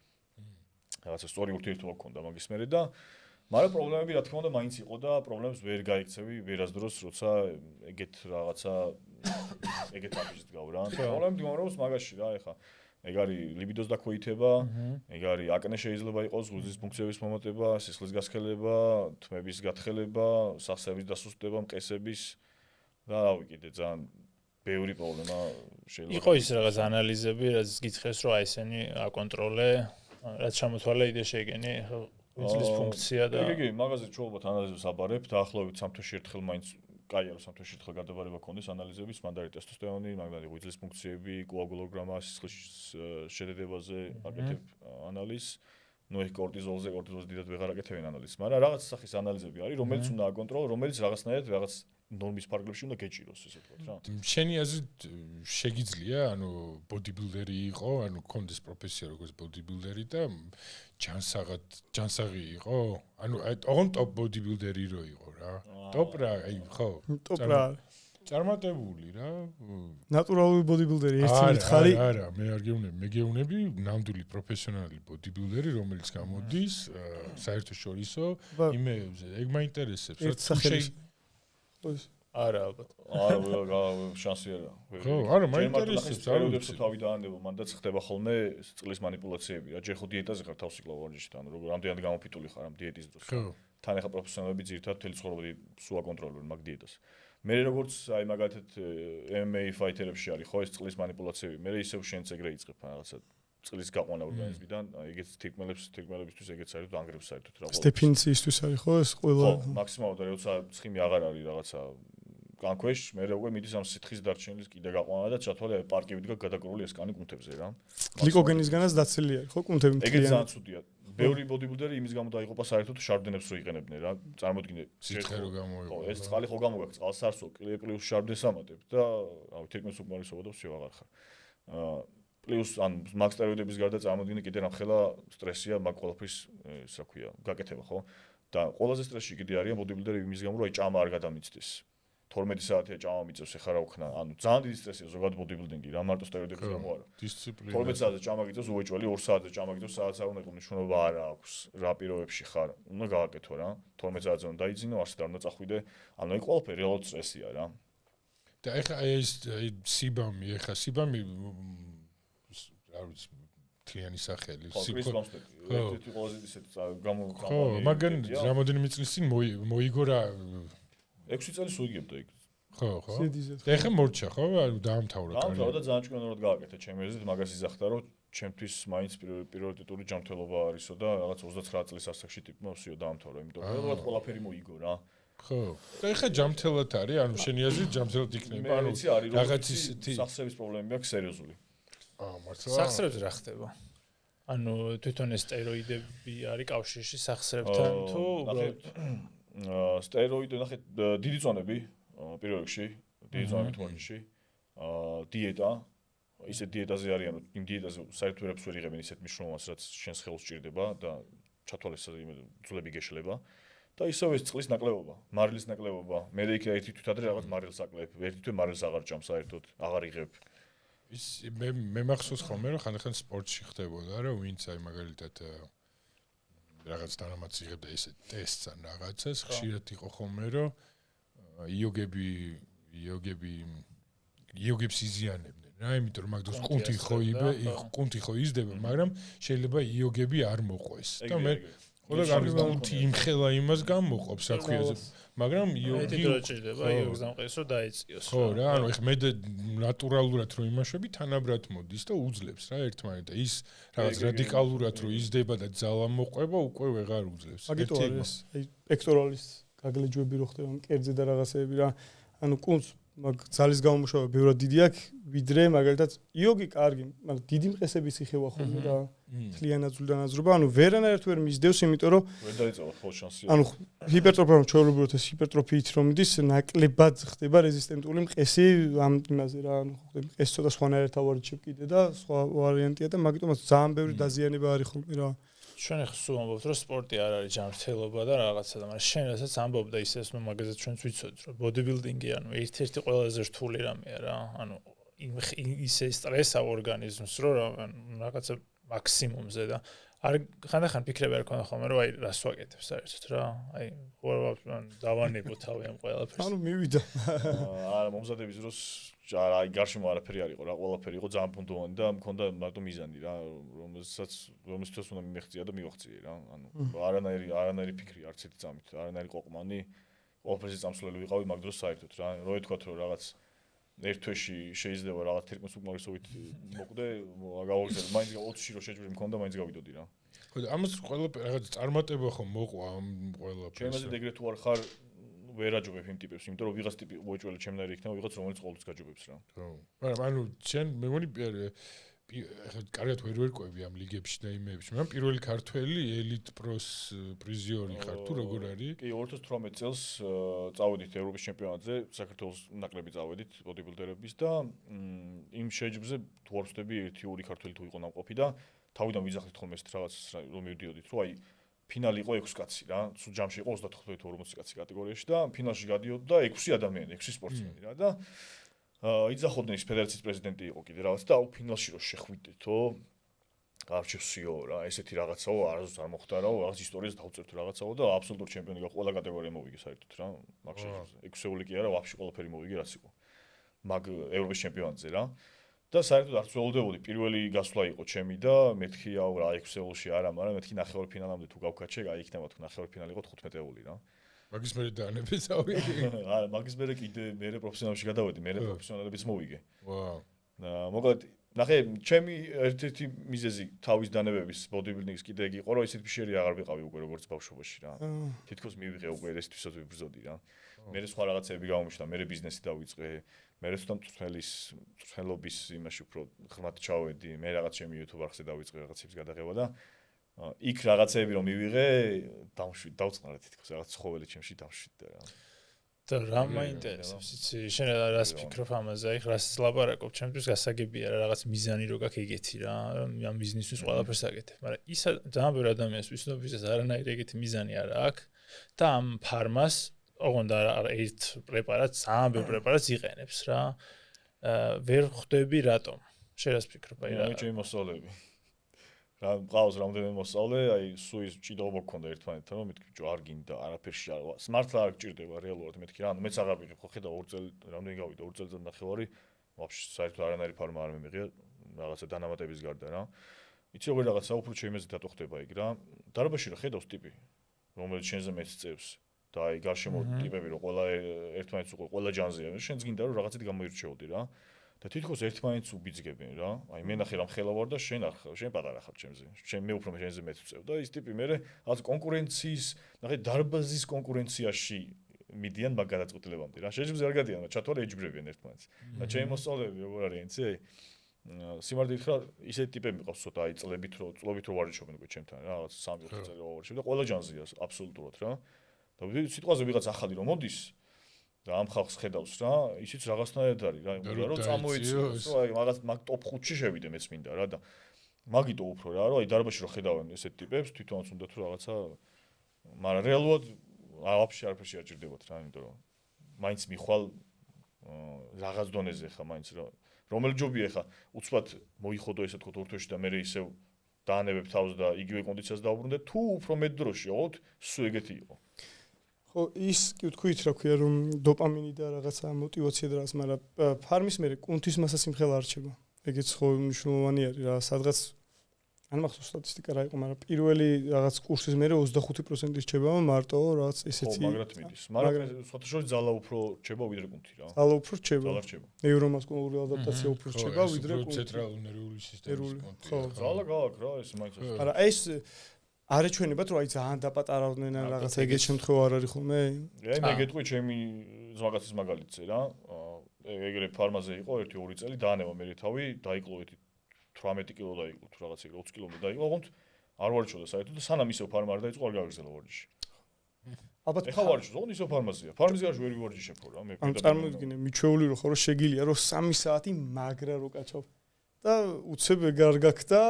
Speaker 2: რაღაცა სწორი ურთიერთობა გქონდა მაგის მერე და მაგრამ პრობლემები რა თქმა უნდა მაინც იყო და პრობლემებს ვერ გაიქცევი ვერასდროს როცა ეგეთ რაღაცა ეგეთ აპიჟით გავ რა. პრობლემები მდგომარეობს მაგაში რა ეხა ეგ არის ლიბიდოს დაქვეითება, ეგ არის აკნე შეიძლება იყოს, ღუზის ფუნქციების მომატება, სისხლის გასქელება, თმების გათხელება, სახსების დასუსტება, მყესების და რავი კიდე ძალიან ბევრი პრობლემა შეიძლება.
Speaker 4: იყო ის რაღაც ანალიზები, რაც გითხრეს რომ აი ესენი აკონტროლე რაც ჩამოთვალე იდე შეგენი ვიზლის ფუნქცია და
Speaker 2: კი, მაგაზე ჩვეულებრივ ანალიზებს აბარებ, დაახლოებით 3 თვეში ერთხელ მაინც კაია რომ 3 თვეში ერთხელ გადაბარება ქონდეს ანალიზების, მანდარი ტესტოსტერონი, მაგარი ვიზლის ფუნქციები, კოაგულოგრამა, სისხლის შედეგებაზე აკეთებ ანალიზს. ნუ ეგ კორტიზოლზე დიდად ვეღარ აკეთებენ ანალიზს, მაგრამ რაღაც სახის ანალიზები არის, რომელიც უნდა აკონტროლო, რომელიც რაღაცნაირად რაღაც ნორმის ფარგლებში უნდა გეჭიროს, ესე ვთქვათ რა.
Speaker 1: შენი აზრით შეგიძლია, ანუ ბოდიბილდერი იყო, ანუ კონდეს პროფესია როგორც ბოდიბილდერი და ჯანსაღი იყო? ანუ ოღონდ ტოპ ბოდიბილდერი რო იყო რა. ტოპ რა, აი ხო.
Speaker 3: ტოპ რა.
Speaker 1: წარმატებული რა.
Speaker 3: ნატურალური ბოდიბილდერი ერთი მითხარი.
Speaker 1: არა, მე არ გეუბნები, მე გეუბნები ნამდვილი პროფესიონალი ბოდიბილდერი, რომელიც გამოდის საერთაშორისო იმეებზე. ეგ მაინტერესებს.
Speaker 4: არა ალბათ.
Speaker 2: არა, შანსი არა.
Speaker 1: ხო, არა, მაინტერესებს, არ ვიცი.
Speaker 2: თავი დაანდებო, მანდაც ხდება ხოლმე წყლის манипуляციები რა. ჯერ ხო დიეტაზე ხარ თავს იკლავ ვარჯიშით, ანუ როგორ ამდენად გამოფიტული ხარ ამ დიეტის დროს.
Speaker 1: ხო.
Speaker 2: თან ახლა პროფესიონალები ძირითადად მთელი ცხოვრება სულ აკონტროლებენ მაგ დიეტას. მე როგორც აი მაგალითად MMA ფაითერებში არის ხო ეს წყლის манипуляციები, მე ისევ შენც ეგრე იწყებ რაღაცა წყლის გაყვანა ორგანიზმიდან, ეგეც თირკმელებისთვის ეგეც არის ანგრევს საერთოდ რა.
Speaker 3: დეფინიციისთვის არის ხო ეს ყველა?
Speaker 2: ხო, მაქსიმალურად როცა ცხიმი აღარ არის რაღაცა განქვეშ, მე უკვე მიდის ამ სითხის დარჩენის კიდე გაყვანა და ჩათვალე პარკივით გადაკრული ესკანი კუნთებზე რა.
Speaker 3: გლიკოგენისგანაც დაცილი არის ხო კუნთები მთლიანი.
Speaker 2: ეგეც ძალიან ცუდია. ბევრი ბოდიბილდერი იმის გამო დაიღუპა საერთოდ შარდენებს რო იყენებდნენ რა. წარმოიდგინე,
Speaker 1: სითხე რო გამოიყო.
Speaker 2: ეს წყალი ხო გამოგაქვს, წყალს არსო, პლუს შარდენს ამატებ და რავი, თირკმეს უკმარისობოდებს შევ აღარ ხარ. პლუს ან მაგ სტეროიდების გარდა წარმოიდგინე კიდე რამხელა სტრესია მაგ ყველაფრის ისა ქვია, გაკეთება ხო? და ყველაზე სტრესში კიდე არიან ბოდიბილდერები იმის გამო რომ აი ჭამა არ გადამიცდის. 12 საათია ჭამა მიწევს ეხა რა ვქნა, ანუ ძალიან დიდი სტრესია ზოგადად ბოდიბილდინგი რა მარტო სტეროიდების გამო არა.
Speaker 1: დისციპლინა.
Speaker 2: 12 საათზე ჭამა გიწევს უეჭველი, 2 საათზე ჭამა გიწევს, საათს არ უნდა იყოს მნიშვნელობა არა აქვს. რა პირობებში ხარ, უნდა გააკეთო რა. 12 საათზე უნდა დაიძინო, არსად არ უნდა წახვიდე. ანუ აი ყველაფერი რეალურად სტრესია რა.
Speaker 1: და ეხა ეს სიბამი, არ ვიცი თლიანი სახელი
Speaker 2: კრის ბამსტედი ერთ-ერთი ყველაზე ისეთ
Speaker 1: ხო მაგან რამოდენიმე წლის წინ მოიგო რა
Speaker 2: 6 წელი სულ იგებდა იქ
Speaker 1: ხო და ეხლა მორჩა ხო დაამთავრა
Speaker 2: კარიერა და ძალიან ჭკვიანურად გააკეთა ჩემი აზრით მაგას იზახდა რომ ჩემთვის მაინც პრიორიტეტული ჯანმრთელობა არისო და რაღაც 29 წლის ასაკში ტიპმა ვსიო დაამთავრა იმიტომ რომ რეალურად ყველაფერი მოიგო რა
Speaker 1: ხო და ეხლა ჯანმრთელად არის ანუ შენი აზრით ჯანმრთელად იქნება ანუ რაღაც ისეთი
Speaker 2: სახსრების პრობლემები აქვს სერიოზული
Speaker 1: მართლა
Speaker 4: სახსრებს რა ხდება ანუ თვითონ ეს სტეროიდები არის კავშირში სახსრებთან თუ
Speaker 2: სტეროიდი ნახეთ დიდი ზონები პირველ რიგში დიდი ზონები თვალში დიეტა ისე დიეტაზე არიან იმ დიეტაზე საერთოდ ვერაფერს ვერ იღებენ ისეთ მნიშვნელობას რაც შენს ხელს სჭირდება და ჩათვალისწინებელია ძვლები გეშლება და ისევ ეს წყლის ნაკლებობა მარილის ნაკლებობა მე იქ ერთი თვითადრე რაღაც მარილს აკლებ ერთი თვე მარილს აღარ ჭამ საერთოდ აღარ იღებ
Speaker 1: ის მე მახსოვს ხოლმე რომ ხანდახან სპორტში ხდებოდა რა ვინც აი მაგალითად რაღაც თანამაც იღებდა ესე ტესტს ან რაღაცას ხშირად იყო ხოლმე რომ იოგებს იზიანებდნენ რა იმიტომ რომ მაგდროს კუნთი ხო იზრდება მაგრამ შეიძლება იოგები არ მოყვეს და მე ყველა კუნთი იმხელა იმას გამოყოფს საქმეზე მაგრამ იოგი
Speaker 4: ჭირდება იოგს დამყეს რომ დაეწიოს
Speaker 1: ხო რა ანუ ეხლა მე ნატურალურად რომ იმაშები თანაბრად მოდის და უძლებს რა ერთმანეთს ის რაღაც რადიკალურად რომ იზრდება და ძალა მოყვება უკვე ვეღარ უძლებს
Speaker 3: მაგიტო არის აი პექტორალის გაგლეჯვები რო ხდება მკერდზე და რაღაცეები რა ანუ კუნს მაგ ძალის გამომუშავება ბევრად დიდი აქვს ვიდრე მაგალითად იოგი კარგი მაგრამ დიდი მყესების იხევა ხოლმე რა თლიანად აზრობა ანუ ვერანაირად ვერ მისდევს იმიტომ რომ
Speaker 2: ვერ დაიწყება ხო შანსი
Speaker 3: ანუ ჰიპერტროფია ჩვეულებრივად ეს ჰიპერტროფიით რომ მიდის ნაკლებად ხდება რეზისტენტული მყესი ამ იმაზე რა ანუ ხდება მყესი ცოტა სხვანაირად ავარჩევ კიდე და სხვა ვარიანტია და მაგიტომაც ძალიან ბევრი დაზიანება არის ხოლმე რა
Speaker 4: ჩვენ ახლა სულ ამბობთ რომ სპორტი არ არის ჯანმრთელობა და რაღაცა და მაგრამ შენ რასაც ამბობდა ისეს ნუ მაგაზეც ჩვენც ვიცოდით რომ ბოდიბილდინგი ანუ ერთ-ერთი ყველაზე რთული რამეა რა ანუ ისე სტრესა ორგანიზმს რომ რაღაცა მაქსიმუმზე და არ ხანდახან ფიქრები არ ქონდა ხოლმე რომ აი რას ვაკეთებ საერთოდ რა აი ყოველგვარ დავანებო თავი ამ ყველაფერს
Speaker 3: ანუ მივიდა
Speaker 2: არა მომზადების დროს აი გარშემო არაფერი არ იყო რა ყველაფერი იყო ძალიან ფუნდამენტი და მქონდა მარტო მიზანი რა რომელსაც უნდა მიმეღწია და მივაღწიე რა ანუ არანაირი ფიქრი არც ერთი წამით არანაირი ყოყმანი ყველაფერზე წამსვლელი ვიყავი მაგ დროს საერთოდ რა რო ეთქვათ რომ რაღაც ერთ თვეში შეიძლება რაღაც თერმოს უკმარისობით მოკვდე გავაგზავნე მაინც 20-ში რო შეჯვრი მქონდა მაინც გავიდოდი რა
Speaker 1: ხო და ამას ყველაფერი რაღაც წარმატება ხომ მოყვა ამ ყველაფერს
Speaker 2: ჩემაზე ეგრეთ თუ არ ხარ ვერ აჯობებ იმ ტიპებს იმიტომ რომ ვიღაც ტიპი უეჭველი ჩემნაირი იქნება ვიღაც რომელიც ყოველთვის გაჯობებს რა
Speaker 1: ხო მაგრამ ანუ შენ მე მგონი ახლა კარგად ვერ ვერკვევი ამ ლიგებში და იმებში მაგრამ პირველი ქართველი ელიტ პროს პრიზიორი ხარ თუ როგორ არის
Speaker 2: კი 2018 წელს წავედით ევროპის ჩემპიონატზე საქართველოს ნაკრები წავედით ბოდიბილდერების და იმ შეჯიბრზე თუ არ ვწდები 1-2 ქართველი თუ იყო ნამყოფი და თავიდან ვიძახით ხოლმე ეს რაღაც რომ მივდიოდით რომ აი ფინალი იყო 6 კაცი რა სულ ჯამში იყო 35-40 კაცი კატეგორიაში და ფინალში გადიოდა 6 ადამიანი 6 სპორტსმენი რა და იძახოდნენ ის ფედერაციის პრეზიდენტი იყო კიდე რაღაც და ფინალში რო შეხვიდეთო გარჩევსიო რა ესეთი რაღაცაო არასდროს არ მოხდა რა რაღაც ისტორიას დავწერთ რაღაცაო და აბსოლუტურ ჩემპიონი გახ ყველა კატეგორია მოვიგე საერთოდ რა მაგ შეჯიბრზე 6-ეული კი არა ვაფშე ყველაფერი მოვიგე რაც იყო მაგ ევროპის ჩემპიონატზე რა და საერთოდ არ წველოდებოდი პირველი გასვლა იყო ჩემი და მეთქი აუ რა 6-ეულში არა მაგრამ მეთქი ნახევარფინალამდე თუ გავქაჩე აი იქნება თუ ნახევარფინალი იყო 15-ეული რა
Speaker 1: მაგის მერე დაანებესავი
Speaker 2: არა მაგის მერე კიდე მე პროფესიონალში გადავედი მე პროფესიონალებიც მოვიგე
Speaker 1: ვაუ
Speaker 2: მოკლედ ნახე ჩემი ერთ-ერთი მიზეზი თავის დანებების ბოდიბილდინგის კიდე ეგ იყო რომ ისეთ ფიშერი აღარ ვიყავი უკვე როგორც ბავშვობაში რა თითქოს მივიღე უკვე ესთვისაც ვიბრძოდი რა მე სხვა რაღაცები გამომიშლა მე ბიზნესი დავიწყე მე თვითონ მწვრთნელობის იმაში უფრო ხმად ჩავედი მე რაღაც ჩემი YouTube არხზე დავიწყე რაღაცებს გადაღება და იქ რაღაცები რომ მივიღე დავწყნარა თითქოს რაღაც ცხოველი ჩემში დავშვიდე რა
Speaker 4: და რა მაინტერესებს იცი შენ რას ფიქრობ ამაზე აი რას ლაპარაკობ ჩემთვის გასაგებია რა რაღაც მიზანი რო გაქვს ეგეთი რა ამ ბიზნესის ყველაფერს აკეთებ მაგრამ ის ძალიან ბევრი ადამიანს ვისნობისას არანაირი ეგეთი მიზანი არ აქვს და ამ ფარმას ოღონდ ერთ პრეპარატს ძალიან ბევრ პრეპარატს იყენებს რა ვერ ხვდები რატომ შენ რას ფიქრობ აი რა
Speaker 2: ჩემი მოსწავლეები რა მყავს რამდენიმე მოსწავლე აი სულ ის ჭიდაობა გქონდა ერთმანეთთან რომ მეთქი ბიჭო არ გინდა არაფერში არ სმარტლა არ გჭირდება რეალურად მეთქი რა მეც აღარ ვიღებ ხო ხედა 2 წელი რამდენი გავიდა 2 წელიწად ნახევარი ვაფშე საერთოდ არანაირი ფარმა არ მიმიღია რაღაცა დანამატების გარდა რა. იცი როგორ რაღაცა უფრო ჩემზე დატო ხდება იქ რა. დარბაში რა ხედავს ტიპი, რომელიც შენზე მეც წევს და აი გარშემო ტიპები რომ ყველა ერთმანეთს უყურე, ყველა ჯანზეა, შენც გინდა რომ რაღაცით გამოირჩეოდი რა. და თითქოს ერთმანეთს უბიძგებენ რა. აი მე ნახე რამ ხელა ვარ და შენ პატარა ხარ ჩემზე. მე უფრო შენზე მეც ვწევ და ის ტიპი მე რაღაც კონკურენციის, ნახე დარბაზის კონკურენციაში მიდიან მაგ გადაწყვეტილებამდე რა. შეიძლება არ გადიან, ჩათვალე ეჯგრებიან ერთმანეთს. და ჩემი მოსწავლეები როგორ არიან, იცი? სიმართლე გითხრა, ისეთი ტიპები მიყავს ცოტა აი წლობით რო ვარჯიშობენ უკვე ჩემთან რა, რაღაც 3-4 წელი ვარჯიშობ და ყველა ჯანზეა აბსოლუტურად რა. და სიტყვაზე ვიღაც ახალი რომ მოდის და ამ ხალხს ხედავს რა, ისიც რაღაცნაირად არის რა, რომ წამოიწიოს, აი მაგას მაგ ტოპ 5-ში შევიდე მეც მინდა რა და მაგიტო უფრო რა, რომ აი დარბაში რო ხედავენ ესეთ ტიპებს, თვითონაც უნდა თუ რაღაცა მაგრამ რეალურად ვაფშე არაფერში არ ჭირდებათ რა, იმიტომ რომ მაინც მიხვალ რაღაც დონეზე ხა მაინც რა რომელი ჯობია ხა უცბად მოიხოდო ესე თქო თურთოში და მე ისევ დაანებებ თავს და იგივე კონდიციას დავუბრუნდე თუ უფრო მეტ დროში ოღონდ სულ ეგეთი იყო
Speaker 3: ხო ის კი ვთქვით რა ქვია რომ დოპამინი და რაღაცა мотиваცია და რაღაც მაგრამ ფარმის მერე კუნთის მასასიმხელა არჩება ეგეც ხო მნიშვნელოვანი არის რა სადღაც ან მახსოვს სტატისტიკა რა იყო მაგრამ პირველი რაღაც კურსის მერე 25% რჩება მარტო რაღაც ესეთი
Speaker 2: ხო მაგრად მიდის მაგრამ სხვათა შორის ძალა უფრო რჩება ვიდრე კუნთი რა
Speaker 3: ძალა უფრო რჩება
Speaker 2: ძალა რჩება
Speaker 3: ნეირომასკულური ადაპტაცია უფრო რჩება ვიდრე კუნთი
Speaker 1: ცენტრალური ნერვული სისტემის კუნთი
Speaker 3: ხო
Speaker 2: ძალა გააქვს რა ეს მაინც
Speaker 3: არა ეს არ ეჩვენებათ რომ აი ძალიან დაპატარავდნენ ან რაღაცა ეგეთ შემთხვევა არ არის ხოლმე
Speaker 2: აი მე გეტყვი ჩემი ზვაგაცის მაგალითზე რა ეგრე ფარმაზე იყო 1-2 წელი დაანევა მე თავი დაიკლოვეთ 18 კილო დაიკლო თუ რაღაც ეგრე 20 კილომდე დაიკლო ოღონდ არ ვარჩოდა საერთოდ და სანამ ისევ ფარმა არ დაიწყო არ გავიგზავნო ვარჯიში
Speaker 3: ალბათ
Speaker 2: ეხლა ვარჯიშობ ოღონდ ისევ ფარმაზეა ფარმის გარშ ვერ ვარჯიშებ ხო რა მე
Speaker 3: ამ წარმოვიდგინე მიჩვეული რო ხო რომ შეგილია რომ 3 საათი მაგრა რო კაჩავ და უცებ ეგარ გაქვს და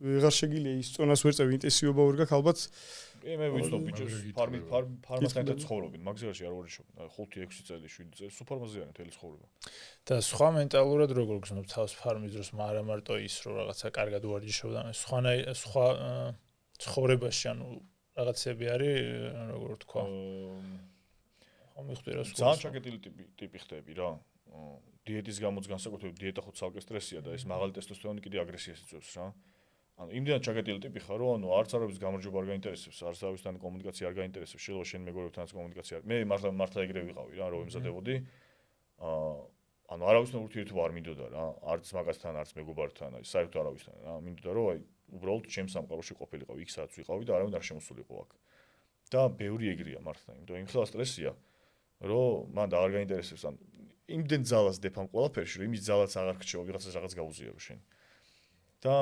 Speaker 3: ვეღარ შეგილია ის წონას ვერ წევი ინტენსივობა ვერ გაქვს ალბათ
Speaker 2: მე ვიცნობ ბიჭოს ფარმასთან ერთად ცხოვრობენ მაგზიაში არ ვარჯიშობ 5-6 წელი 7 წელი სულ ფარმაზეა მთელი ცხოვრება
Speaker 4: და სხვა მენტალურად როგორ გრძნობ თავს ფარმის დროს არა მარტო ის რომ რაღაცა კარგად ვარჯიშობ და სხვა ცხოვრებაში ანუ რაღაცები არის როგორ ვთქვა ხო მიხვდი რა
Speaker 2: ძალიან ჩაკეტილი ტიპი ხდები რა დიეტის გამოც განსაკუთრებით დიეტა ხო ცალკე სტრესია და ეს მაღალი ტესტოსტერონი კიდე აგრესიას იწვევს რა ანუ იმდენად ჩაკეტილი ტიპი ხარ რომ ანუ არც არავის გამარჯვება არ გაინტერესებს არც არავისთან კომუნიკაცია არ გაინტერესებს შეიძლება შენ მეგობრებთანაც კომუნიკაცია მე მართლა ეგრე ვიყავი რა რომ ემზადებოდი ანუ არავისთან ურთიერთობა არ მინდოდა რა არც მაგასთან არც მეგობართან აი საერთოდ არავისთან რა მინდოდა რომ აი უბრალოდ ჩემ სამყაროში ყოფილიყავი იქ სადაც ვიყავი და არავინ არ შემოსულიყო აქ და ბევრი ეგრეა მართლა იმიტომ იმ ხელა სტრესია რომ მან და არ გაინტერესებს ან იმდენ ძალას დეფამ ყველაფერში რომ იმის ძალაც აღარ გრჩევა ვიღაცას რაღაც გაუზიარო შენ და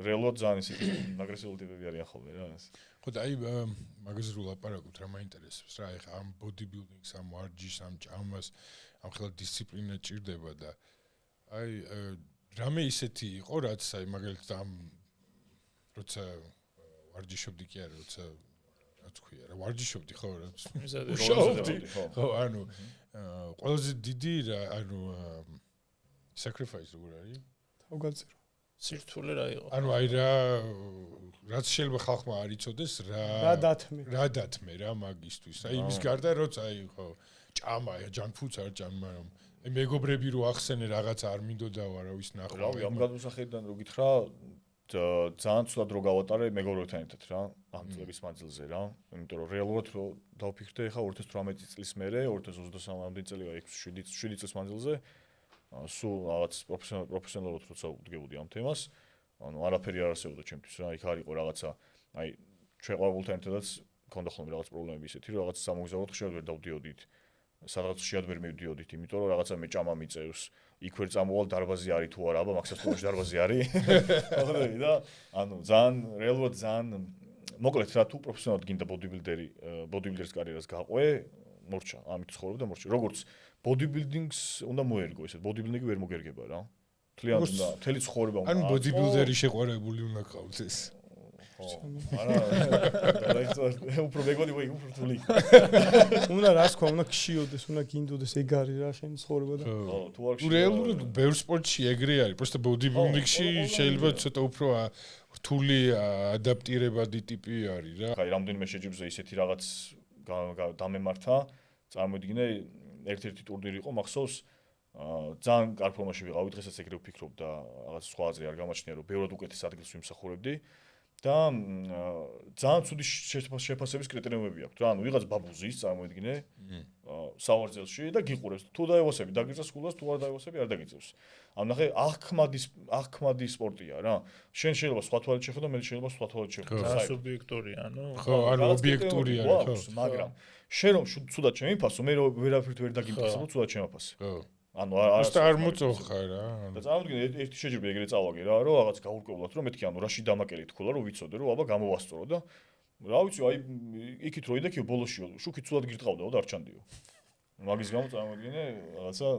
Speaker 2: რეალურად ძალიან ისეთი აგრესიული ტიპები არიან ხოლმე რა ეს
Speaker 1: ხო და აი მაგაზე რო ლაპარაკობთ რა მაინტერესებს რა ეხა ამ ბოდიბილდინგს ამ ვარჯიშს ამ ჭამას ამ ხელა დისციპლინა ჭირდება და აი რამე ისეთი იყო რაც აი მაგალითად ამ როცა ვარჯიშობდი კი არა როცა რა თქვია რა ვარჯიშობდი ხო რა მუშაობდი ხო ანუ ყველაზე დიდი ანუ sacrifice როგორ არის
Speaker 3: თავგაწერო
Speaker 4: სირთულე რა იყო
Speaker 1: ანუ აი რაც შეიძლება ხალხმა არ იცოდეს რა დათმე რა მაგისტვის აი იმის გარდა როცა აი ხო ჭამა ჯანკ ფუდს არ ჭამა რომ აი მეგობრები რო ახსენე რაღაც არ მინდოდა არავის ნახვა
Speaker 2: რავი ამ გადმოსახედიდან რო გითხრა ძალიან ცუდად რო გავატარე მეგობრებთან ერთად რა ამ წლების მანძილზე რა იმიტომ რომ რეალურად რო დავფიქრდე ხა 2018 წლის მერე 2023 წელი 6-7 წლის მანძილზე სულ რაღაც პროფესიონალურად როცა ვდგებოდი ამ თემას ანუ არაფერი არ არსებობდა ჩემთვის რა იქ არ იყო რაღაცა აი ჩვენ ყოველთან ერთადაც მქონდა ხოლმე რაღაც პრობლემები ისეთი რომ რაღაც სამოგზაუროდ ხშირად ვერ დავდიოდით სადღაც ხშირად ვერ მივდიოდით იმიტომ რომ რაღაცა მე ჭამა მიწევს იქ ვერ წამოვალ დარბაზი არის თუ არა აბა მაქსიმუმში დარბაზი არის ხოდები და ანუ ძალიან რეალურად ძალიან მოკლედ რა თუ პროფესიონალად გინდა ბოდიბილდერის კარიერას გაყვე მორჩა ამით ცხოვრობ და მორჩა როგორც ბოდიბილდინგს უნდა მოერგო ესეთ ბოდიბილდინგი ვერ მოგერგება რა თლიანად უნდა მთელი ცხოვრება უნდა
Speaker 1: ან ბოდიბილდერი შეყვარებული უნდა ყავდეს
Speaker 2: არა უფრო მეგონი ვაი უფრო თული
Speaker 3: უნდა რას თქვა უნდა ქშიოდეს უნდა გინდოდეს ეგ არის რა შენი ცხოვრება და
Speaker 2: თუ
Speaker 1: რეალურად ბევრ სპორტში ეგრე არის просто ბოდიბილდინგში შეიძლება ცოტა უფრო რთული ადაპტირებადი ტიპი არის რა
Speaker 2: აი რამდენიმე შეჯიბრზე ისეთი რაღაც დამემართა წარმოიდგინე ერთ-ერთი ტურნირი იყო მახსოვს ძალიან კარგ ფორმაში ვიყავი, დღესაც ეგრე ვფიქრობ და რაღაც სხვა აზრი არ გამაჩნია, რომ ბევრად უკეთეს ადგილს ვიმსახურებდი და ძალიან ცუდი შეფასების კრიტერიუმები აქვს რა, ანუ ვიღაც ბაბუზის წარმოიდგინე სავარძელში და გიყურებს, თუ დაევასები, დაგიწევს სკოლას, თუ არ დაევასები, არ დაგიწევს. ანუ ნახე, აღქმადი სპორტია რა. შენ შეიძლება სხვა თვალით შეხედო, მე შეიძლება სხვა თვალით შეხედო.
Speaker 4: და სუბიექტურია, ანუ
Speaker 1: ხო, არ ობიექტურია
Speaker 2: ხო, მაგრამ შენ რომ ცუდად შემიფასო, მე რომ ვერაფრით ვერ დაგიმფასო, ცუდად შემაფასე.
Speaker 1: ხო.
Speaker 2: ანუ
Speaker 1: არ მოწოხარ რა.
Speaker 2: და წარმოიდგინე ერთი შეჯიბრება ეგრე წავაგე რა, რომ რაღაც გაურკვევლად რომ მეთქი ანუ რაში დამაკელი თქულა რომ ვიცოდე რომ აბა გამოვასწორო და რა ვიცი აი იქით რო იდექი ბოლოშიო შუქი ცუდად გირტყავდაო და არ ჩანდიო. მაგის გამო წარმოიდგინე რაღაცა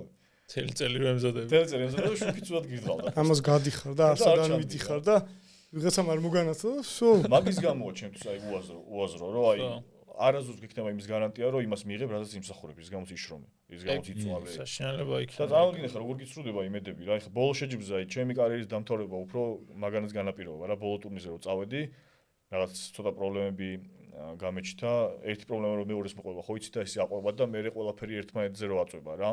Speaker 4: წელი რომ ემზადები.
Speaker 2: წელი ემზადება შუქი ცუდად გირტყავდა.
Speaker 3: ამას გადიხარ და არსადან მიდიხარ და ვიღაცამ არ მოგანაცო და სულ
Speaker 2: მაგის გამოა ჩემთვის აი უაზრო რომ აი არასდროს გიქნება იმის გარანტია რომ იმას მიიღებ რასაც იმსახურებ ის გამოც იშრომე ის გამოც იწვალე
Speaker 4: საშინელება იქნება
Speaker 2: და წარმოიდგინე ხა როგორ გიწრუდება იმედები რა ეხა ბოლო შეჯიბრზე აი ჩემი კარიერის დამთავრება უფრო მაგანაც განაპირობა რა ბოლო ტურნირზე რო წავედი რაღაც ცოტა პრობლემები გამეჩნდა ერთი პრობლემა რომ მეორეს მოყვება ხო იცი და ესე აყვება და მე ყველაფერი ერთმანეთზე რო აწובה რა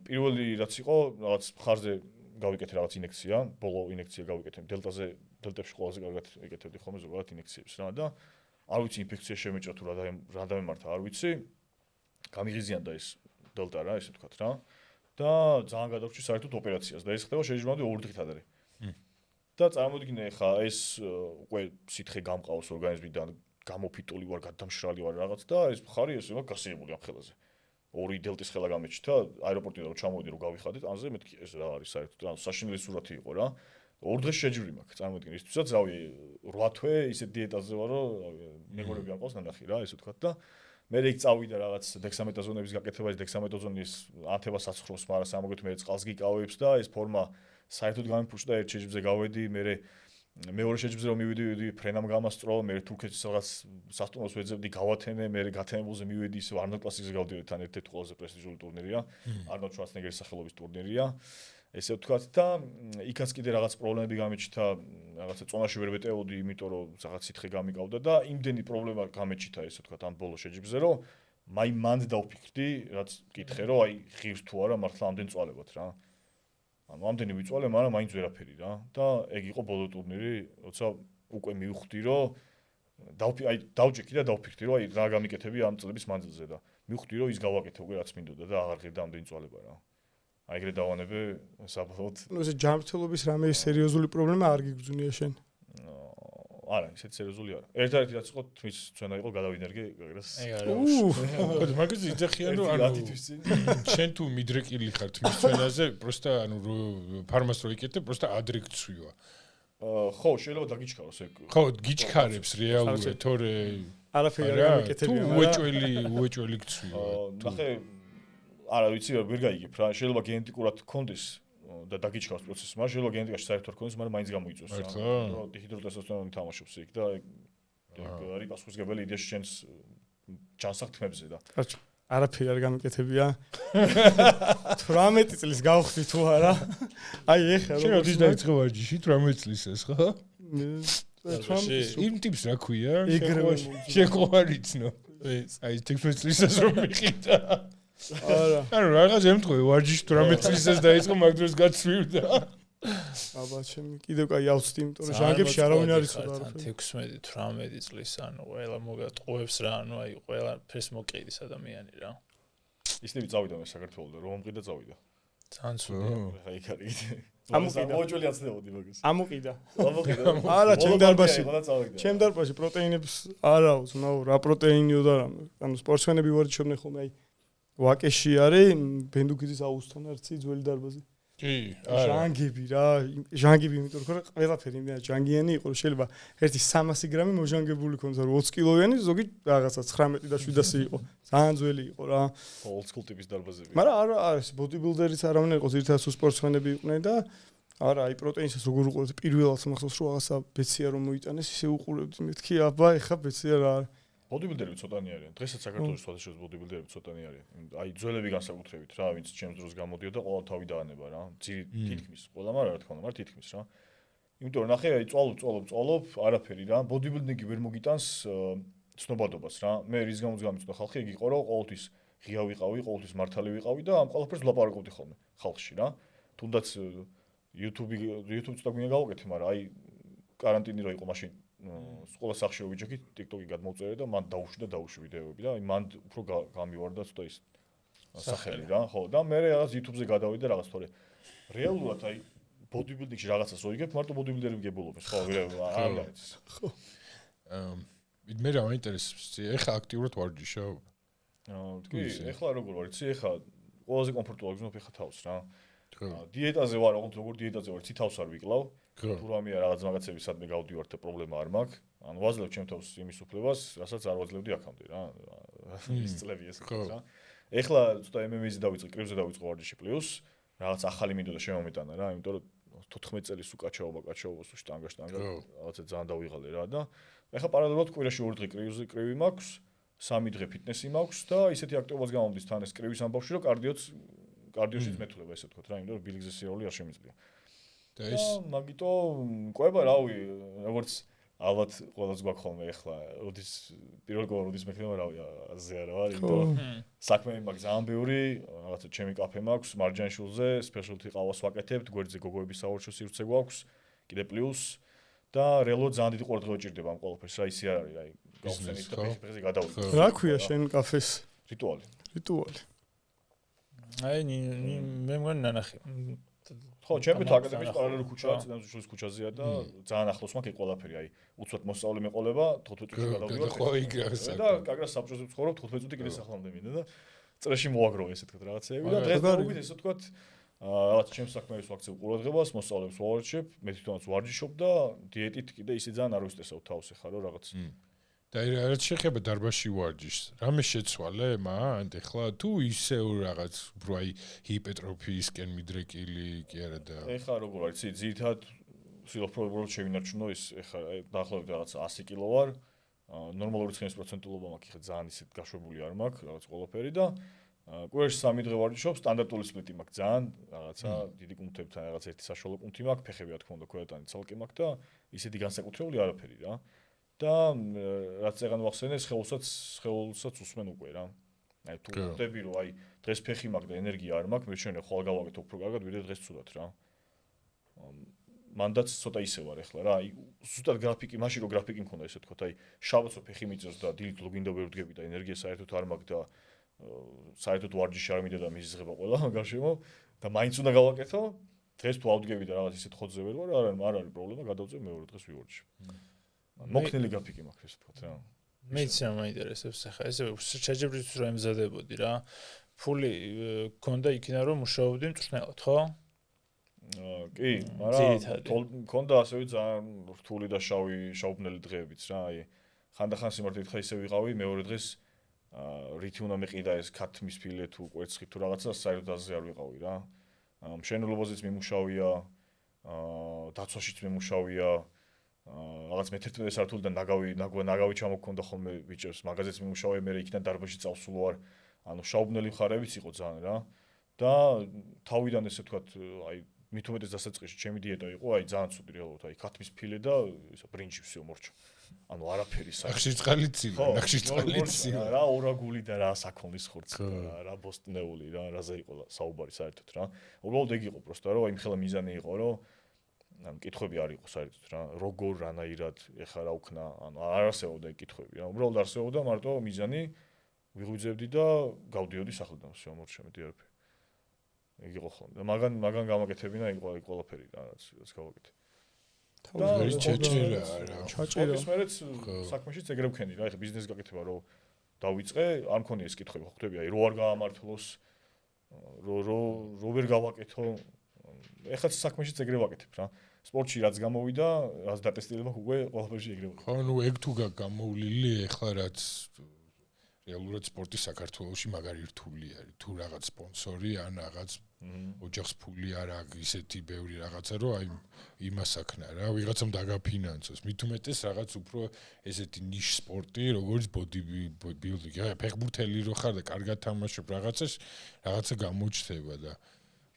Speaker 2: პირველი რაც იყო რაღაც ხარზე გავიკეთე რაღაც ინექცია ბოლო ინექცია გავიკეთე დელტებში ყველაზე კარგად ეკეთებდი ხოლმე ზოგადად ინექციებს რა და არ ვიცი ინფექცია შემეჭრა თუ რა დამემართა არ ვიცი გამიღიზიანდა ეს დელტა რა ესე ვთქვათ რა და ძალიან გადავრჩი საერთოდ ოპერაციას და ეს ხდება შეიძლება 2 დღით ადრე და წარმოიდგინე ხა ეს უკვე სითხე გამყავს ორგანიზმიდან გამოფიტული ვარ გადამშრალი ვარ რაღაც და ეს ხარი ესე მაგ გასიებული ამ ხელაზე 2 დელტის ხელა გამეჩნდა აეროპორტიდან რომ ჩამოვიდი რომ გავიხადეთ ანზე მეთქი ეს რა არის საერთოდ რა საშინელი სურათი იყო რა 2 დღეს შეჯიბრი მაქვს წარმოიდგინე ისთვისაც რავი 8 თვე ისე დიეტაზე ვარ რომ მეგობრები არ ყავს ნახი რა ესე ვთქვათ და მე იქ წავიდა რაღაც დექსამეტაზონების გაკეთება ის დექსამეტაზონის ანთებას აცხროს მაგრამ სამოგეთ მე წყალს გიკავებს და ეს ფორმა საერთოდ გამიფუშტა ერთ შეჯიბრზე გავედი მე მეორე შეჯიბრზე რომ მივიდი ფრენამ გამასწრო მე თურქეთის რაღაც სასტუმროს ვეძებდი გავათენე მე გათენებულზე მივედი ისე არნოლდ კლასიკზე გავდივარ თან ერთ-ერთი ყველაზე პრესტიჟული ტურნირია არნოლდ შვარცენეგერის სახელობის ტურნირია ესე ვთქვათ და იქაც კიდე რაღაც პრობლემები გამეჩნდა რაღაცა წონაში ვერ ვეტეოდი იმიტომ რომ რაღაც სითხე გამიკავდა და იმდენი პრობლემა გამეჩნდა ესე ვთქვათ ამ ბოლო შეჯიბრზე რომ მაი მანდ დავფიქრდი რაც კითხე რომ აი ღირს თუ არა მართლა ამდენ წვალებად რა ანუ ამდენი ვიწვალე მაგრამ მაინც ვერაფერი რა და ეგ იყო ბოლო ტურნირი როცა უკვე მივხვდი რომ დავჯექი და დავფიქრდი რომ აი რა გამიკეთები ამ წლების მანძილზე და მივხვდი რომ ის გავაკეთე უკვე რაც მინდოდა და აღარ ღირდა ამდენი წვალება რა აი ეგრე დავანებე საბოლოოდ
Speaker 3: ну ეს ჯანმრთელობის რამე სერიოზული პრობლემა არ გიგრძნია შენ
Speaker 2: არა ისეთ სერიოზული არა ერთადერთი რაც იყო თმის ჩვენა იყო გადავინერგე გაგრას
Speaker 4: ეგ არა
Speaker 1: მაგას იძახიან რომ ანუ შენ თუ მიდრეკილი ხარ თმის ჩვენაზე პროსტა ანუ ფარმას რო იკეთე პროსტა ადრე გცვივა
Speaker 2: ხო შეიძლება დაგიჩქაროს ეგ
Speaker 1: ხო გიჩქარებს რეალურად თორე
Speaker 3: არაფერი არ გამიკეთებია
Speaker 1: მაგრამ უეჭველი გცვივა
Speaker 2: ნახე არა ვიცი ვერ გაიგებ რა შეიძლება გენეტიკურად გქონდეს და დაგიჩქაროს პროცესი მაგრამ შეიძლება გენეტიკაში საერთოდ არ გქონდეს მაგრამ მაინც გამოიწვევს რა რომ დიჰიდროტესტოსტერონი თამაშობს იქ და არის პასუხისმგებელი იდეაში შენს ჯანსაღთმებზე და
Speaker 3: არაფერი არ გამიკეთებია 18 წლის გავხდი თუ არა აი ეხლა
Speaker 1: შენ როდის დაიწყე ვარჯიში 18 წლის ეს ხო იმ ტიპს რა ქვია შეყვარიცნო აი 16 წლისას რომ მიყიდა არა ანუ რაღაც ემთხვევა ვარჯიში 18 წლისას დაიწყო მაგ დროს გაცვივდა
Speaker 3: აბა ჩემი კიდევ კაი ავწდი იმიტომ რომ ჟანგებში არავინ არ იცოდა არაფერი
Speaker 4: 16-18 წლის ანუ ყველა მოგატყუებს რა ანუ აი ყველა ფერს მოკიდის ადამიანი რა
Speaker 2: ისნები წავიდა მე საქართველოს რომ მომყიდა წავიდა
Speaker 4: ძალიან ცუდია
Speaker 2: ხა იქ არის
Speaker 3: ამოყიდა
Speaker 2: მოჭველი აცნებოდი მაგას
Speaker 3: ამოყიდა
Speaker 2: ამოყიდა
Speaker 3: არა ჩემ დარბაზში პროტეინებს არა უზნაო რა პროტეინიო და რა ანუ სპორტსმენები ვარჯიშობდნენ ხოლმე აი ვაკეში არის ბენდუქიძის აუზთან არცი ძველი დარბაზი
Speaker 1: კი არა
Speaker 3: ჟანგები რა ჟანგები იმიტომ რომ ყველაფერი იმდენად ჟანგიანი იყო რომ შეიძლება ერთი 300 გრამი მოჟანგებული ქონდეს რომ 20 კილოვიანი ზოგი რაღაცა 19 და 700 იყო ძალიან ძველი იყო რა
Speaker 2: old school ტიპის დარბაზები
Speaker 3: მაგრამ არა არის ბოდიბილდერიც არავინ არ იყო ზირთას სპორტსმენები იყვნენ და არა აი პროტეინსაც როგორ უყურებთ პირველად მახსოვს რომ რაღაცა ბეცია რომ მოიტანეს ისე უყურებთ მეთქი აბა ეხა ბეცია რა არის
Speaker 2: ბოდიბილდერები ცოტანი არიან. დღესაც საქართველოს სხვადასხვა ბოდიბილდერები ცოტანი არიან. აი ძველები განსაკუთრებით რა, ვინც ჩემს დროს გამოდიოდა, ყველა თავი დაანება რა. თითქმის, ყველა მაგრამ რა თქმა უნდა, მაგრამ თითქმის რა. იმიტომ რომ ნახე, აი წვალობ, არაფერი რა. ბოდიბილდინგი ვერ მოგიტანს ცნობადობას რა. მე რის გამოც გამიწვდა ხალხი, ეგ იყო რომ ყოველთვის ღია ვიყავი, ყოველთვის მართალი ვიყავი და ამ ყველაფერს ვლაპარაკობდი ხოლმე ხალხში რა. თუნდაც YouTube ცოტა გვინდა გავაკეთე, მაგრამ აი каранტინი რო იყო მაშინ სკოლა სახში რო ვიჯექი, TikTok-ი გადმოვწერე და მან დაუშვი ვიდეოები და აი მან უფრო გამივარდა ცოტა ის სახელი რა, ხო და მე რაღაც YouTube-ზე გადავიდე რაღაც თორე რეალურად აი bodybuilding-ში რაღაცას როიგებ, მარტო bodybuilder-ები გებულობეს, ხო, არ არის.
Speaker 1: ხო. მე რა მაინტერესებს, ეხა აქტიურად ვარჯიშობ?
Speaker 2: კი, ეხლა როგორ ვარ, იცი, ეხლა ყველაზე კომფორტულად გზნობ ეხა თავს რა.
Speaker 1: ხო.
Speaker 2: დიეტაზე ვარ, როგორ დიეტაზე ვარ, იცი თავს არ ვიკლავ.
Speaker 1: ხო.
Speaker 2: თუ რამეა რაღაც მაგაცები სადმე გავდივარ და პრობლემა არ მაქვს. ანუ ვაძლევ ჩემ თავს იმის უფლებას, რასაც არ ვაძლევდი აქამდე რა. ის წლები ეს რა. ეხლა ცოტა MMA-ზე დავიწყე, კრივზე დავიწყე ვარჯიში პლუს, რაღაც ახალი მინდოდა შემომეტანა რა, იმიტომ რომ 14 წელი სულ კაჩაობა, სულ შტანგა, რაღაცა ძალიან დავიღალე რა და ეხლა პარალელურად კვირაში 2 დღე კრივი მაქვს, 3 დღე ფიტნესი მაქვს და ისეთი აქტივობას გამომდის თან ეს კრივის ამბავში, რომ კარდიოშიც მეთვლება ესე ვთქვათ რა, იმიტომ რომ ბილიგზე სიარული არ შემიძლია.
Speaker 1: და ეს
Speaker 2: მაგიტომ ყვება რავი, როგორც ალბათ ყველას გვაქვს ხოლმე ეხლა, როდის მექნება რავი, აზე არა ვარ, იმიტომ საქმეები მაქვს ძალიან ბევრი, რაღაცა ჩემი კაფე მაქვს, მარჯანიშვილზე, სპეშალთი ყავას ვაკეთებთ, გვერდზე გოგოების საორჩო სივრცე გვაქვს, კიდე პლუს და რეალურად ძალიან დიდი ყურადღება ჭირდება ამ ყველაფერს, რა ისე არ არის, აი, გავხსენით და ფეხზე გადავიდეთ.
Speaker 3: რა ქვია შენ კაფეს?
Speaker 2: რიტუალი.
Speaker 4: აი, მე მგონი ნანახი.
Speaker 2: ხო, ჩემი აკადემიის პარალელურ ქუჩაა, წინასწრის ქუჩაზეა და ძალიან ახლოს მაქვს ყველაფერი, აი, უცბად მოსწავლე მეყოლება, 15 წუთი გადავდივარ.
Speaker 1: ხო, იგრას
Speaker 2: და კაგრას საბჭოზე ვცხოვრობ, 15 წუთი კიდე სახლამდე მინდა და წრეში მოაგროვე ესე თქვა რაღაცეები და დღესდღეობით ესე თქვა რაღაც ჩემს საქმეებს ვაქცევ ყურადღებას, მოსწავლეებს ვავარჯიშებ, მე თვითონაც ვარჯიშობ და დიეტით კიდე ისე ძალიან არ ვისტესავ თავს ეხლა რომ რაღაც
Speaker 1: და რაც შეეხება დარბაზში ვარჯიშს, რამე შეცვალე მან? ეხლა თუ ისევ რაღაც უფრო აი ჰიპერტროფიისკენ მიდრეკილი კი არა და
Speaker 2: ეხლა როგორ არის, იცი, ძირითადად სილოფროებულად შევინარჩუნო ის ეხლა დაახლოებით რაღაც 100 კილო ვარ. ნორმალური ცხენის პროცენტულობა მაქვს, ეხლა ძალიან ისეთ გაშვებული არ მაქვს, რაღაც ყველაფერი და კვირაში 3 დღე ვარჯიშობ, სტანდარტული სპლიტი მაქვს ძალიან, რაღაცა დიდი კუნთებთან რაღაც ერთი საშუალო კუნთი მაქვს, ფეხები რა თქმა უნდა ქვედანი ცალკე მაქვს და ისეთი განსაკუთრებული არაფერი რა. და რაც ეგან ვახსენე, სხეულსაც უსმენ უკვე რა. აი თუ ხვდები რომ აი დღეს ფეხი მაქვს და ენერგია არ მაქვს, მე შენ ხვალ გავაკეთე უფრო კარგად, ვიდრე დღეს ცუდად რა. მანდაც ცოტა ისე ვარ ეხლა რა, აი ზუსტად გრაფიკი, მაშინ რომ გრაფიკი მქონდა ესე თქვა, აი შაბათს ფეხი მიიწევს და დილით ლოგინდა ვერ ვდგები და ენერგია საერთოდ არ მაქვს და საერთოდ ვარჯიში არ მიდე და მიზღება ყველა გარშემო და მაინც უნდა გავაკეთო. დღეს თუ ავდგები და რაღაც ისეთ ხოთზე ვერ ვარ, არ არის პრობლემა, გადავწევ მეორე დღეს ვივარჯიშებ. მოქნილი გრაფიკი მაქვს ესე თქვა რა.
Speaker 4: მეც მაინტერესებს ახლა ესე შეჯიბრით რომ ემზადებოდი რა. ფული გქონდა იქიდან რომ მუშაობდი მწვრთნელად, ხო?
Speaker 2: კი, მაგრამ მქონდა ასევე ძალიან რთული და შავბნელი დღეებიც რა, აი ხანდახან სიმართლით ხა ისე ვიყავი, მეორე დღეს რითი უნდა მეყიდა ეს ქათმის ფილე თუ კვერცხი თუ რაღაცა საერთოდ აზე არ ვიყავი რა. მშენებლობაზეც მიმუშავია, დაცვაშიც მიმუშავია, რაღაც მე-11 სართულიდან ნაგავი ჩამოქონდა ხოლმე ბიჭებს, მაგაზეც მიმუშავე, მე იქიდან დარბაზში წავსულ ვარ. ანუ შავბნელი მხარეებიც იყო ძალიან რა. და თავიდან ესე ვთქვათ, აი მით უმეტეს დასაწყისში ჩემი დიეტა იყო, აი ძალიან ცუდი რეალურად, აი ქათმის ფილე და ისა ბრინჯი всё მორჩა. ანუ არაფერი საერთოდ.
Speaker 1: ნახში წყალიცილი, ნახში წყალიცილი.
Speaker 2: რა ორაგული და რა საქონლის ხორცი, რა ბოსტნეული, რაზე იყო საუბარი საერთოდ რა. უბრალოდ ეგ იყო პროსტა, რომ აი მხელა მიზანი იყო, რომ ანუ კითხვები არ იყო საერთოდ რა. როგორ რანაირად ეხა რა უქნა, ანუ არ არსებობდა ეგ კითხვები რა. უბრალოდ არსებობდა მარტო მიზანი ვიღვიძებდი და გავდიოდი სახლიდან всё მორჩა მეტი არაფერი. ეგ იყო ხოლმე. და მაგან გამაკეთებინა ეგ ყველაფერი რაც გავაკეთე.
Speaker 1: და ის ჩაჭერა რა.
Speaker 3: ჩაჭერა.
Speaker 2: ის მერეც საქმეშიც ეგრე ვქენი რა. ეხა ბიზნესი გაკეთება რომ დავიწყე, არ მქონია ეს კითხვები, ხო ხვდები, აი რო არ გაამართლოს, რო ვერ გავაკეთო. ეხა საქმეშიც ეგრე ვაკეთებ რა. სპორტში რაც გამოვიდა, რაც დატესტირება უკვე ყველაფერში ეგრე ვაკეთებ.
Speaker 1: ხო, ნუ ეგ თუ გამოვლილი, ეხლა რაც რეალურად სპორტი საქართველოში მაგარი რთული არის. თუ რაღაც სპონსორი ან რაღაც ოჯახს ფული არ აქვს, ისეთი ბევრი რაღაცა, რომ აი იმას აქნა რა, ვიღაცამ დაგაფინანსოს. მით უმეტეს რაღაც უფრო ესეთი ნიშ სპორტი, როგორც bodybuilding. აი ფეხბურთელი რო ხარ და კარგად თამაშობ რაღაცას, რაღაცა გამოჩნდება და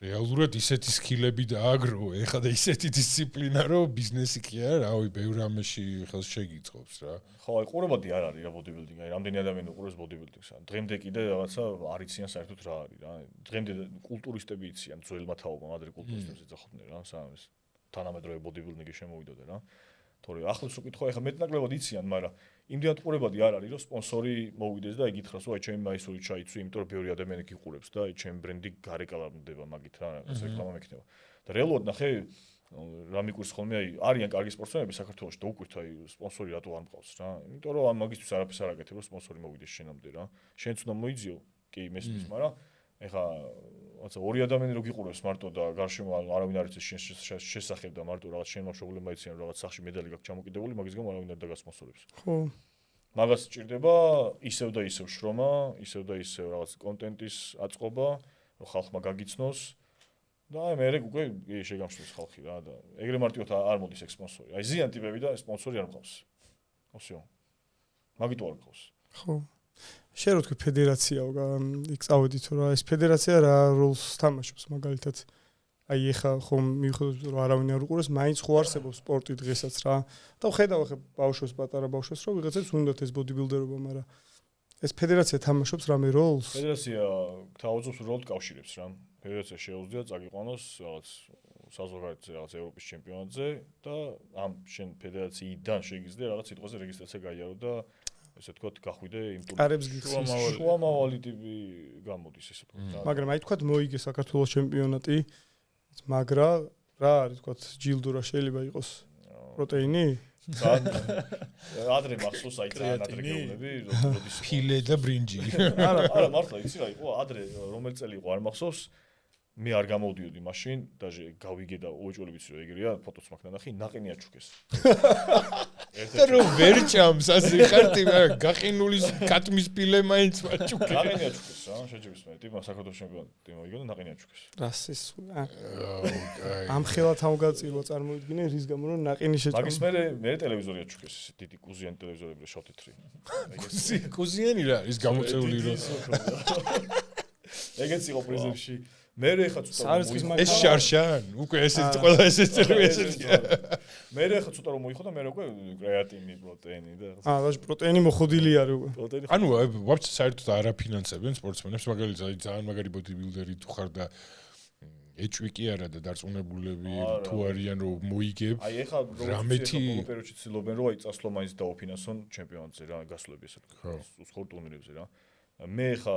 Speaker 1: რეალურად ისეთი სკილები დააგროვო, ეხლა და ისეთი დისციპლინა, რომ ბიზნესი კი არა, რავი, ბევრ რამეში ხელს შეგიწყობს რა.
Speaker 2: ხო, აი ყურებადი არ არის რა ბოდიბილდინგი, აი რამდენი ადამიანი უყურებს ბოდიბილდინგს. დღემდე კიდე რაღაცა არ იციან საერთოდ რა არის რა. დღემდე კულტურისტები იციან, ძველმა თაობამ ადრე კულტურისტებს ეძახდნენ რა, სამის თანამედროვე ბოდიბილდინგი შემოვიდოდა რა. თორე ახლოს უკითხო, ეხლა მეტნაკლებად იციან, მაგრამ იმდენად ყურებადი არ არის, რომ სპონსორი მოვიდეს და იგითხრას, რომ აი ჩემი მაისური ჩაიცვი, იმიტომ რომ ბევრი ადამიანი გიყურებს და აი ჩემი ბრენდი გარეკალამდება მაგით რა, რაღაც რეკლამა მექნება. და რეალურად ნახე რა მიკვირს ხოლმე, აი არიან კარგი სპორტსმენები საქართველოში და უკვირთ აი სპონსორი რატო არ მყავს რა. იმიტომ რომ ამ მაგისთვის არაფერს არ აკეთებ, რომ სპონსორი მოვიდეს შენამდე რა. შენც უნდა მოიძიო, კი მესმის, მაგრამ ეხა რაცა ორი ადამიანი რო გიყურებს მარტო და გარშემო არავინ არ იცის შენ შესახებ და მარტო რაღაც შენ მშობლებმა იციან რაღაც სახში медаლი გაქვს ჩამოკიდებული, მაგის გამო არავინ არ დაგასპონსორებს.
Speaker 3: ხო.
Speaker 2: მაგას სჭირდება ისევ და ისევ შრომა, ისევ და ისევ რაღაც კონტენტის აწყობა, რომ ხალხმა გაგიცნოს და აი მე უკვე შეგამშვიდოს ხალხი რა და ეგრე მარტივად არ მოდის ეგ სპონსორი. აი ზიან ტიპები და სპონსორი არ მყავს. ოსიო. მაგიტო არ მყავს.
Speaker 3: ხო. შენ რო თქვი ფედერაციაო, იქ წავედით რა, ეს ფედერაცია რა როლს თამაშობს მაგალითად? აი ეხა ხომ მიუხედავად რომ არავინ არ უყურებს, მაინც ხო არსებობს სპორტი დღესაც რა. და ხედავ ხე ბავშვებს, პატარა ბავშვებს, რომ ვიღაცებს უნდათ ეს ბოდიბილდერობა, მაგრამ ეს ფედერაცია თამაშობს რამე როლს?
Speaker 2: ფედერაცია თავაზობს უბრალოდ კავშირებს რა. ფედერაცია შეუძლია წაგიყვანოს რაღაც საზოგადოებრივ რაღაც ევროპის ჩემპიონატზე და ამ შენ ფედერაციიდან შეგიძლია რაღაც სიტყვაზე რეგისტრაცია გაიარო და ესე ვთქვათ, გახვიდე იმ
Speaker 3: კარებს გიხსნის.
Speaker 2: შუამავალი ტიპი გამოდის ესე ვთქვათ.
Speaker 3: მაგრამ აი თქვათ მოიგე საქართველოს ჩემპიონატი, მაგრამ რა არის თქვათ ჯილდო რა შეიძლება იყოს? პროტეინი?
Speaker 2: ადრე მახსოვს აი ძალიან ადრე გეუბნები, როდის
Speaker 1: ფილე და ბრინჯი.
Speaker 2: არა მართლა იცი რა იყო, ადრე რომელი წელი იყო არ მახსოვს. მე არ გამოვდიოდი მაშინ, დაჟე გავიგე და უეჭველი ვიცი რომ ეგრეა, ფოტოც მაქვს ნახე, ნაყინია ჩუქეს.
Speaker 1: და რომ ვერ ჭამს ასე ხარტი, გაყინული კატმის ფილე მაინც მაჩუქე.
Speaker 2: ნაყინია ჩუქეს რა, შეჯიბის მე, ტიპმა საქართველოს ჩემპიონატი მოიგო და ნაყინია ჩუქეს.
Speaker 3: რასის ამ ხელა თავგაწირვა წარმოიდგინე რის გამო რომ ნაყინი შეჭამ.
Speaker 2: მაგის მე ტელევიზორია ჩუქეს, დიდი კუზიანი ტელევიზორები შავ-თეთრი.
Speaker 1: კუზიანი რა, ის გამოწეული რომ
Speaker 2: ეგეც იყო პრიზებში. მე ხა ცოტა
Speaker 1: ეს შარშან, უკვე ესეც ყველა ესეც წერია ესეც.
Speaker 2: მე ხა ცოტა რომ მოიხო და მე უკვე კრეატინი, პროტეინი და
Speaker 3: და პროტეინი მოხდილი არის უკვე.
Speaker 2: პროტეინი.
Speaker 1: ანუ ვაფშე საერთოდ არ აფინანსებენ სპორტსმენებს, მაგალითად ძალიან მაგარი ბოდიბილდერი თუ ხარ და ეჭვი კი არა და დარწმუნებულები თუ არიან რომ მოიგებ.
Speaker 2: აი ეხა როგორ პერიოდში ცდილობენ რომ აი წასვლა მაინც დაუფინანსონ ჩემპიონატზე რა, გასვლები ესე ვთქვათ, სპორტ ტურნირებზე რა. მე ხა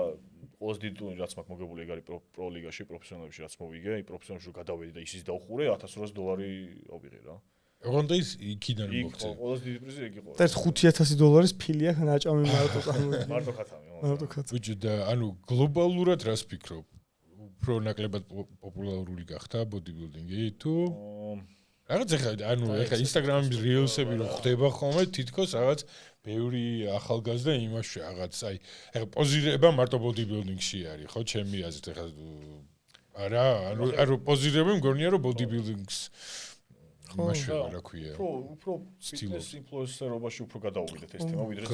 Speaker 2: ყოველს დიდი ტურნირი რაც მაქვს მოგებული ეგ არის პრო ლიგაში, პროფესიონალებში რაც მოვიგე, აი პროფესიონალში გადავედი და ისიც დავხურე $1200 ავიღე რა.
Speaker 1: ოღონდ ის იქიდან მოგწე.
Speaker 2: ყოველს დიდი პრიზი ეგ იყო.
Speaker 3: და $5,000 ფილია ნაჭამი მარტო წარმოიდგინე.
Speaker 2: მარტო ხათამი.
Speaker 3: მარტო ხათამი.
Speaker 1: ბიჭო და ანუ გლობალურად რას ფიქრობ? უფრო ნაკლებად პოპულარული გახდა ბოდიბილდინგი თუ რაღაც ეხა ანუ ეხა ინსტაგრამის риლსები რო ხდება ხოლმე თითქოს რაღაც ბევრი ახალგაზრდა იმაში რაღაც აი ეხა პოზირება მარტო ბოდიბილდინგში არის ხო ჩემი აზრით ეხა არა ანუ პოზირება მგონია რომ ბოდიბილდინგს იმაში რა ქვია
Speaker 2: უფრო ფიტნეს ინფლუენსერობაში უფრო გადაუვიდეთ ეს თემა ვიდრე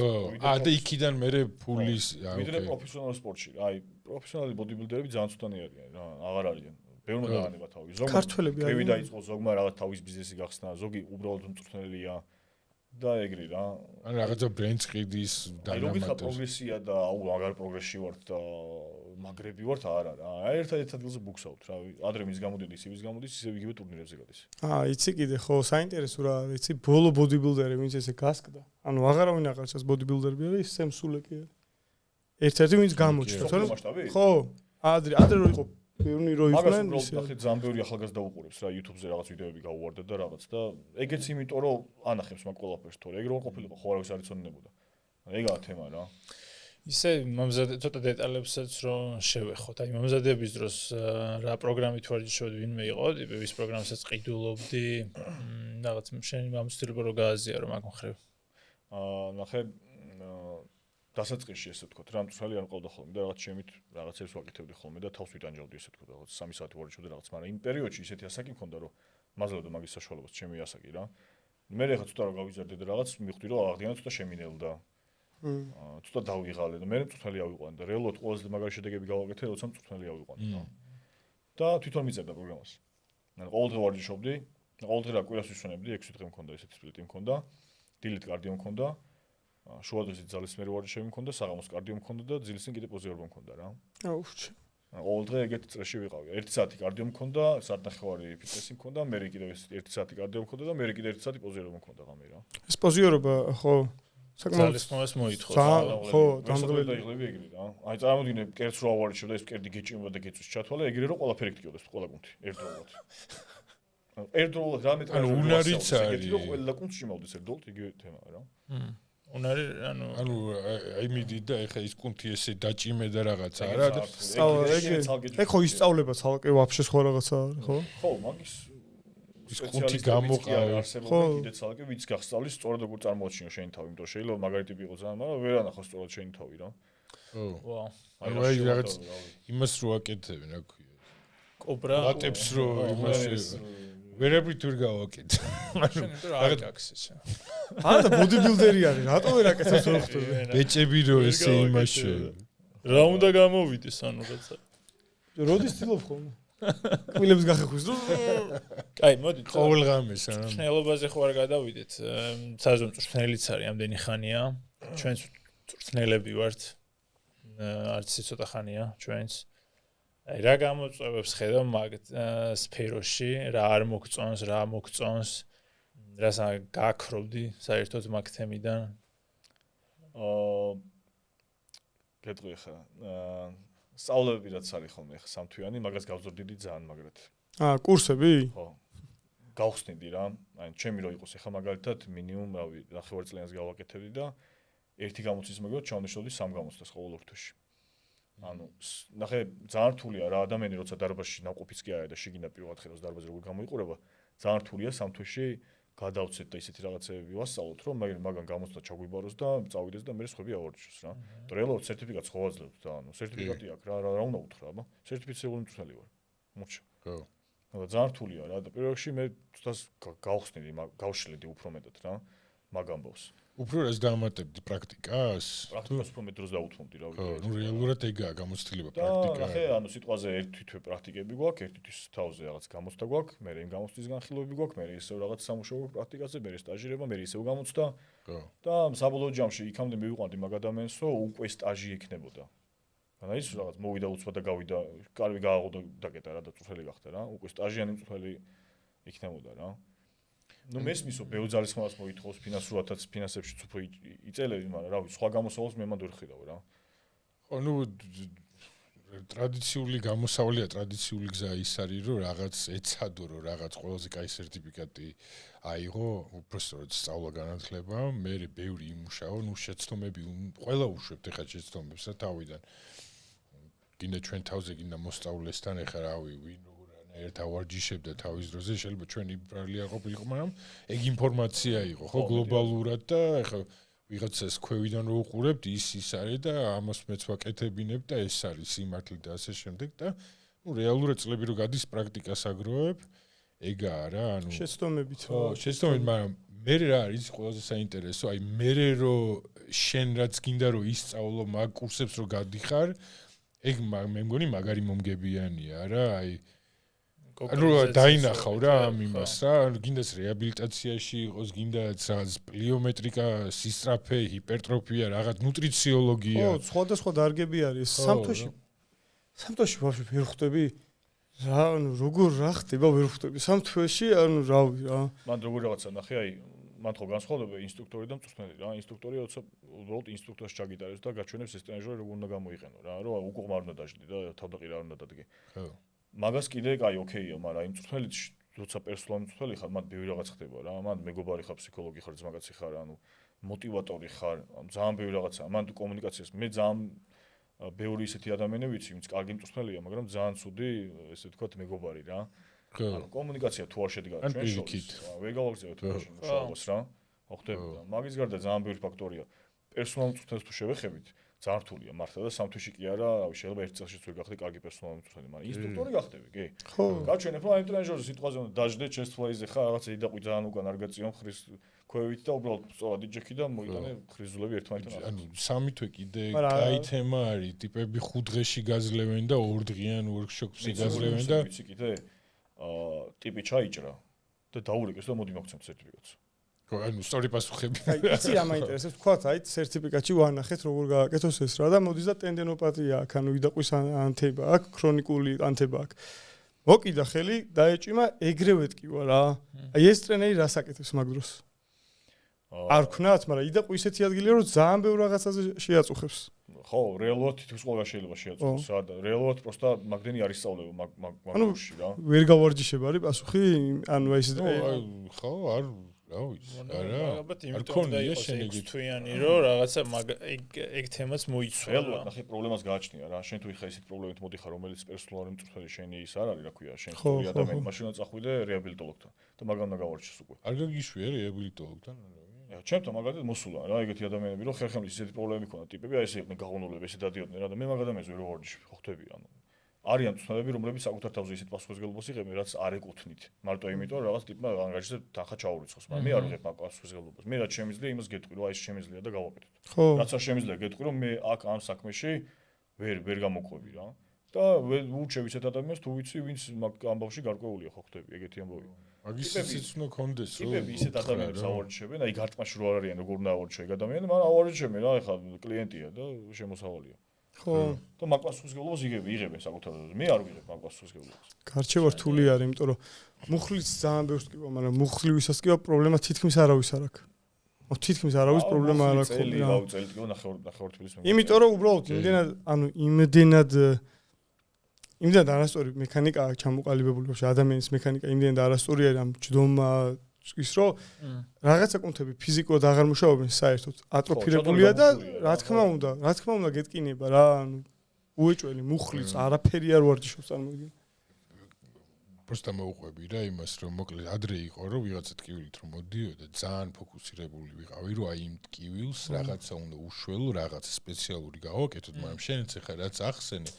Speaker 1: და იქიდან მე ფულის
Speaker 2: ვიდრე პროფესიონალ სპორტში აი პროფესიონალი ბოდიბილდერები ძალიან ცუდანი არიან რა აღარ არიან ბევრმა დაანება თავი ზოგი
Speaker 3: ქართველები
Speaker 2: კევი დაიწყო ზოგმა რაღაც თავის ბიზნესი გახსნა ზოგი უბრალოდ მწვრთნელია და ეგრე რა
Speaker 1: ან რაღაცა ბრენდს ყიდის
Speaker 2: და აი როგორ ხა პროგრესია და აუ მაგარ პროგრესში ვართ და მაგრები ვართ არა რა ერთ ადგილზე ბუქსავთ რა ადრე მის გამოდიოდი ის გამოდის ისე იგივე ტურნირებზე გადის
Speaker 3: იცი კიდე ხო საინტერესო რა არის იცი ბოლო ბოდიბილდერი ვინც ესე გასკდა ანუ აღარავინ აღარჩას ბოდიბილდერები არის ის სემსულეკი არის ერთ-ერთი ვინც გამოჩნდა ხო ადრე რო იყო ბევრი რო იყვნენ
Speaker 2: ისე ახლა ძალიან ბევრი ახალგაზრდა უყურებს რა YouTube-ზე რაღაც ვიდეოები გაუვარდა და რაღაც და ეგეც იმიტომ რომ ანახებს მაგ ყველაფერს თორე ეგ რო ყოფილიყო ხო არავის არ იცოდინებოდა ეგაა თემა რა
Speaker 4: ისე მომზადე ცოტა დეტალებსაც რომ შევეხოთ აი მომზადების დროს რა პროგრამით ვარჯიშობდი ვინმე იყო ვის პროგრამსაც ყიდულობდი რაღაც შენი გამოცდილება რო გააზიარო მაგ მხრივ
Speaker 2: ნახე დასაწყისში ესე ვთქვათ რა მწვრთნელი არ მყავდა ხოლმე და რაღაც შემით რაღაცებს ვაკეთებდი ხოლმე და თავს ვიტანჯავდი ესე ვთქვათ რაღაც 3 საათი ვარჯიშობდი რაღაც მაგრამ იმ პერიოდში ისეთი ასაკი მქონდა რომ მაძლევდა მაგის საშუალებას ჩემი ასაკი რა მე ხა ცოტა რომ გავიზარდე და რაღაც მივხვდი რომ აღდგენა ცოტა შემინელდა ცოტა დავიღალე და მე მწვრთნელი ავიყვანე და რეალურად ყველაზე მაგარი შედეგები გავაკეთე როცა მწვრთნელი ავიყვანე რა და თვითონ მიწერდა პროგრამას. ანუ ყოველდღე ვარჯიშობდი, ყოველდღე რა კვირას ვისვენებდი, 6 დღე მქონდა ესეთი სპლიტი მქონდა, დილით კარდიო მქონდა, შუადღეში ძალისმიერი ვარჯიშები მქონდა, საღამოს კარდიო მქონდა და ძილისინ კიდე პოზიორობა მქონდა რა.
Speaker 3: აუჩ.
Speaker 2: ყოველდღე ეგეთ წრეში ვიყავი. 1 საათი კარდიო მქონდა, საათნახევარი ფიტნესი მქონდა, მე კიდევ 1 საათი კარდიო მქონდა და მე კიდე 1 საათი პოზიორობა მქონდა ღამე რა.
Speaker 3: ეს პოზიორობა ხო საკმაოდ
Speaker 4: ძალისხმევას მოითხოვს.
Speaker 3: ხო, დამღლელი
Speaker 2: იღლები ეგრე რა. აი წარმოგიდგინე, კერტს რო ავარჯიშებდა, ეს კერტი გეჭიმება და გეწვის ჩათვალა, ეგრე რომ ყველაფერი გტკიოდეს, ყველა კუნთი ერთდროულად. ერთდროულად რა მეტრაჟი
Speaker 1: უნარიც არის.
Speaker 2: რომ ყველა კუნთი შემოვდეს ერთდროულად, იგივე თემაა რა.
Speaker 4: უნარი,
Speaker 1: ანუ აი მიდი და ეხა ის კუნთი ესე დაჭიმე და რაღაცა არა და
Speaker 3: ეგ ხო ისწავლება ცალკე ვაფშე სხვა რაღაცა არის, ხო?
Speaker 2: ხო, მაგის
Speaker 1: ის კუნთი გამოყავ.
Speaker 2: ხო, კიდე ცალკე ვიც გახსწავლის სწორად როგორ წარმოაჩინო შენი თავი, იმიტომ შეიძლება მაგარი ტიპი იყოს ძალიან, მაგრამ ვერ ანახო სწორად შენი თავი რა.
Speaker 1: ხო.
Speaker 4: ვა.
Speaker 1: ანუ აი რაღაც იმას რო აკეთებენ, რა ქვია.
Speaker 4: კობრა.
Speaker 1: ლატებს რო იმას ვერაფრით ვერ გავაკეთე.
Speaker 4: რაღაც აქსის.
Speaker 3: და ბოდიბილდერი არის, რატო ვერ აკეთებს ვერხთები?
Speaker 1: ბეჭები რო ესე იმაში.
Speaker 4: რა უნდა გამოვიდეს ანუ რაცა.
Speaker 3: როდის ცდილობ ხოლმე? კვილებს გახეხვის რომ
Speaker 4: კაი, მოდით.
Speaker 1: ყოველ ღამეს რა.
Speaker 4: მწვრთნელობაზე ხო არ გადავიდეთ. საზომ მწვრთნელიც არის ამდენი ხანია. ჩვენც მწვრთნელები ვართ. არც ცოტა ხანია ჩვენც. აი რა გამოწვევებს ხედავ მაგ სფეროში, რა არ მოგწონს, რა მოგწონს, რას გაქრობდი საერთოდ მაგ თემიდან.
Speaker 2: კეთრი ხა. სწავლები რაც არის ხოლმე ხა სამთვიანი, მაგას გავზრდიდი ძალიან მაგრად.
Speaker 3: კურსები?
Speaker 2: ხო. გავხსნიდი რა. აი ჩემი რო იყოს ხა მაგალითად მინიმუმ რავი, ნახევარწლიანს გავაკეთებდი და ერთი გამოცდის მოგივარ, ჩავნიშნავდი 3 გამოცდას ყოველ ორ თვეში. ანუ ნახე ძალიან რთულია რა ადამიანი როცა დარბაზში ნაყოფიც კი არა და შეგინდა პირველად ხედავს დარბაზი როგორ გამოიყურება, ძალიან რთულია 3 თვეში გადავცეთ და ისეთი რაღაცები ვასწავლოთ, რომ მაგან გამოცდა ჩაგვიბაროს და წავიდეს და მე სხვები ავარჯიშოს რა. და რეალურად სერტიფიკატს ხო ვაძლევთ და ანუ სერტიფიკატი აქვს რა უნდა უთხრა, აბა. სერტიფიცირებული მწვრთნელი ვარ. მოჩა.
Speaker 1: ხო.
Speaker 2: და ძალიან რთულია რა და პირველ რიგში მე თვითონ გავხსნიდი, გავშლიდი უფრო მეტად რა მაგ ამბავს.
Speaker 1: უფრო რას დამატებდი პრაქტიკას?
Speaker 2: პრაქტიკას უფრო მეტ დროს დაუთმობდი რა
Speaker 1: ვიცი. ხო, ნუ რეალურად ეგაა გამოცდილება პრაქტიკა.
Speaker 2: ნახე, ანუ სიტყვაზე ერთ თვითვე პრაქტიკები გვაქვს, ერთ თვის თავზე რაღაც გამოცდა გვაქვს, მე იმ გამოცდის განხილვები გვაქვს, მე ისევ რაღაც სამუშაო პრაქტიკაზე, მე სტაჟირება, მე ისევ გამოცდა.
Speaker 1: ხო.
Speaker 2: და საბოლოო ჯამში იქამდე მივიყვანდი მაგ ადამიანს, რომ უკვე სტაჟი ექნებოდა. ანუ ის რაღაც მოვიდა უცბად და გავიდა, კარგი გააღო და გეტა რა და წვრთნელი გახდა რა. უკვე სტაჟიანი წვრთნელი იქნებოდა რა. ნუ მესმისო ბევრ ძალისხმევას მოითხოვს ფინანსურადაც ფინანსებშიც უფრო იწელები, მაგრამ რა ვიცი, სხვა გამოსავალს მე მანდ ვერ ხედავ რა.
Speaker 1: ხო, ნუ ტრადიციული გამოსავლია, ტრადიციული გზა ის არის, რომ რაღაც ეცადო, რომ რაღაც ყველაზე კაი სერტიფიკატი აიღო, უბრალოდ სწავლა განათლება, მე ბევრი იმუშაო, ნუ შეცდომები ყველა უშვებთ ეხა შეცდომებს რა თავიდან. გინდა ჩვენ თავზე გინდა მოსწავლესთან ეხა რავი, ვინ ერთ ავარჯიშებდა თავის დროზე, შეიძლება ჩვენი ბრალი არ ყოფილიყო, მაგრამ ეგ ინფორმაცია იყო, ხო, გლობალურად და ეხა ვიღაცას ქვევიდან რო უყურებთ, ის არის და ამას მეც ვაკეთებინებ და ეს არის სიმართლე და ასე შემდეგ და ნუ რეალურად წლები რო გადის პრაქტიკას აგროვებ, ეგაა რა, ანუ
Speaker 3: შეცდომებით.
Speaker 1: ხო, შეცდომებით, მაგრამ მე რა არის ყველაზე საინტერესო, აი მე რო შენ რაც გინდა რომ ისწავლო მაგ კურსებს რო გადიხარ, ეგ მე მგონი მაგარი მომგებიანია რა, აი ანუ დაინახავ რა ამ იმას რა, გინდას რეაბილიტაციაში იყოს, გინდაც რაღაც პლიომეტრიკა, სისწრაფე, ჰიპერტროფია, რაღაც ნუტრიციოლოგია.
Speaker 3: ხო, სხვადასხვა დარგები არის. სამთოში ვაფშე ვერ ხვდები. რა, ანუ როგორ რა ხდება ვერ ხვდები. სამთში, ანუ რავი რა.
Speaker 2: მან როგორ რაღაცა ნახე, აი მან ხო განსხვავდება ინსტრუქტორი და მწვრთნელი რა. ინსტრუქტორი როცა უბრალოდ ინსტრუქტორს ჩაგიტარებს და გაჩვენებს ეს ტრენაჟერი როგორ უნდა გამოიყენო რა, რომ უკუღმა არ უნდა დაждდი და თავდაყირა არ უნდა დადგე. ხო. მაგას კიდე კაი ოკეია, მაგრამ იმ მწვრთნელიც როცა პერსონალური მწვრთნელი ხარ, მან ბევრი რაღაც ხდება რა. მან მეგობარი ხარ, ფსიქოლოგი ხარ, ძმაკაცი ხარ, ანუ მოტივატორი ხარ, ძალიან ბევრი რაღაცა. მან თუ კომუნიკაციას მე ძალიან ბევრი ისეთი ადამიანები ვიცი, ვინც კარგი მწვრთნელია, მაგრამ ძალიან ცუდი, ესე ვთქვათ, მეგობარი რა. ანუ კომუნიკაცია თუ არ შედგა ჩვენ შორის, ვერ გავაგზავნოთ მუშაობას რა. ხო ხდება. მაგის გარდა ძალიან ბევრი ფაქტორია. პერსონალური მწვრთნელს თუ შევეხებით, ძალიან რთულია მართლა და სამთვიში კი არა, რავი, შეიძლება ერთ წელშიც ვერ გახდე კარგი პერსონალური მწვრთნელი, მაგრამ ინსტრუქტორი გახდები, კი? ხო. გაჩვენებ, რომ აი ტრენაჟერზე სიტყვაზე უნდა დაждდე, ჩეს თვალიზე ხარ, რაღაცა იდაყვი ძალიან უკან არ გაწიონ ხრის ქვევით და უბრალოდ სწორად იჯექი და მოიტანე ხრიზულები ერთმანეთთან.
Speaker 1: ანუ სამი თვე კიდე
Speaker 3: მაგრამ
Speaker 1: კაი თემა არის, ტიპები 5 დღეში გაძლევენ და 2 დღიან ვორქშოპში გაძლევენ და
Speaker 2: ვიცი კიდე ტიპი ჩაიჭრა და დაურეკეს და მოდი მოგცემ სერტიფიკატს.
Speaker 1: ანუ სწორი პასუხები.
Speaker 3: აი, იცი რა მაინტერესებს, თქვათ, აი, სერტიფიკატში ვანახეთ როგორ გააკეთოს ეს რა და მოდის და ტენდენოპათია აქვს, ანუ ვიდაყვის ანთება აქვს, ქრონიკული ანთება აქვს. მოკიდა ხელი, დაეჭიმა, ეგრევე ტკივა რა. აი, ეს ტრენერი რას აკეთებს მაგ დროს? არ ქნათ, მაგრამ იდაყვი ისეთი ადგილია, რომ ძალიან ბევრ რაღაცაზე შეაწუხებს.
Speaker 2: ხო, რეალურად თითქოს ყველა შეიძლება შეაწუხოს, სადა რეალურად პროსტა მაგდენი არ ისწავლება მაგში რა.
Speaker 3: ვერ გავარჯიშებ არის პასუხი, ანუ ეს
Speaker 1: ხო, არ რა ვიცი, არა.
Speaker 4: ალბათ იმიტომ და იყოს თვიანი, რომ რაღაცა ეგ თემაც მოიცვა.
Speaker 2: რეალურად ნახე პრობლემას გააჩნია რა. შენ თუ იხა ისეთ პრობლემით მოდიხარ, რომელიც პერსონალური მწვრთნელი შენი ის არ არის, რა ქვია, შენ სტორი ადამიანი მაშინ უნდა წახვიდე რეაბილიტოლოგთან და მაგამ უნდა გავარჩიოს უკვე.
Speaker 1: არ გაგიშვია რეაბილიტოლოგთან?
Speaker 2: ჩემთან მაგალითად მოსულა რა ეგეთი ადამიანები რომ ხერხემლის ისეთი პრობლემები ქონდა ტიპები აი ესე იყვნენ გაღონულები ესე დადიოდნენ რა და მე მაგ ადამიანს ვერ ვარჯიშობ ხო ხვდები ანუ არიან მწვრთნელები რომლებიც საკუთარ თავზე ისეთ პასუხისმგებლობას იღებენ რაც არ ეკუთვნით მარტო იმიტომ რომ რაღაც ტიპმა ანგარიშზე თანხა ჩაურიცხოს მაგრამ მე არ ვიღებ მაგ პასუხისმგებლობას მე რაც შემიძლია იმას გეტყვი რომ აი ეს შემიძლია და გავაკეთოთ რაც არ შემიძლია გეტყვი რომ მე აქ ამ საქმეში ვერ გამოყვები რა და ურჩევ ისეთ ადამიანს თუ ვიცი ვინც მაგ ამბავში გარკვეულია ხო ხვდები ეგეთი ამბავი
Speaker 1: მაგისიც უნდა კონდეს რომ
Speaker 2: ტიპები ისეთ ადამიანებს ავარჯიშებენ აი გარტმაში რო არ არიან როგორ უნდა ავარჯიშო ეგ ადამიანი მაგრამ ავარჯიშებენ რა ეხლა კლიენტია და შემოსავალია
Speaker 3: ხო
Speaker 2: და მაგ პასუხისმგებლობას იღებენ საკუთარ თავზე მე არ ვიღებ მაგ პასუხისმგებლობას
Speaker 3: გარჩევა რთული არის იმიტომ რომ მუხლიც ძალიან ბევრს ტკივა მაგრამ მუხლივისაც ტკივა პრობლემა თითქმის არავის არ აქვს თითქმის არავის პრობლემა არ აქვს
Speaker 2: წელი ტკივა ნახევარ თბილისში
Speaker 3: იმიტომ რომ უბრალოდ იმდენად არასწორი მექანიკა აქვს ჩამოყალიბებული ბავშვი ადამიანის მექანიკა იმდენად არასწორი არის ამ ჯდომა ის რომ რაღაცა კუნთები ფიზიკურად აღარ მუშაობენ საერთოდ ატროფირებულია და რა თქმა უნდა გეტკინება რა ანუ უეჭველი მუხლიც არაფერი არ ვარჯიშობს წარმოგიდგენ
Speaker 1: просто მოუყვები რა იმას რომ მოკლედ ადრე იყო რომ ვიღაცა ტკივილით რომ მოდიოდა ძალიან ფოკუსირებული ვიყავი რომ აი იმ ტკივილს რაღაცა უნდა უშველო რაღაცა სპეციალური გავაკეთოთ მაგრამ შენც ახლა რაც ახსენე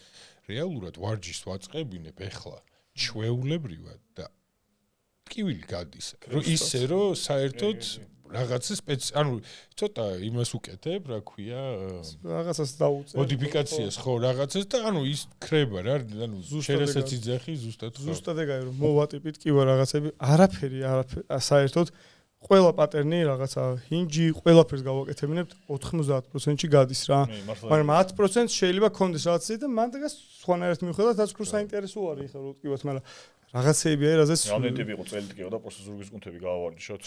Speaker 1: რეალურად ვარჯიშს ვაწყებინებ ეხლა ჩვეულებრივად და ტკივილი გადის რომ ისე რომ საერთოდ რაღაცა ანუ ცოტა იმას უკეთებ რა ქვია
Speaker 3: რაღაცას დაუწევ
Speaker 1: მოდიფიკაციას ხო რაღაცას და ანუ ის ქრება რა ანუ შერესაც იძახი ზუსტად
Speaker 3: ეგ არის რომ მოვატიპი ტკივა რაღაცები არაფერი საერთოდ ყველა პატერნი რაღაცა ჰინჯი ყველაფერს გავაკეთებინებთ 90%-ში გადის რა მაგრამ 10% შეიძლება კონდეს რაღაცა და მან დღეს სხვანაირად მივხვდა რაც უფრო საინტერესო არის ხა რო ტკივას მაგრამ რაღაცეები არის რაზეც
Speaker 2: რამდენი ტიპი იყო წელი ტკივა და პროცესორ ზურგის კუნთები გავავარჯიშოთ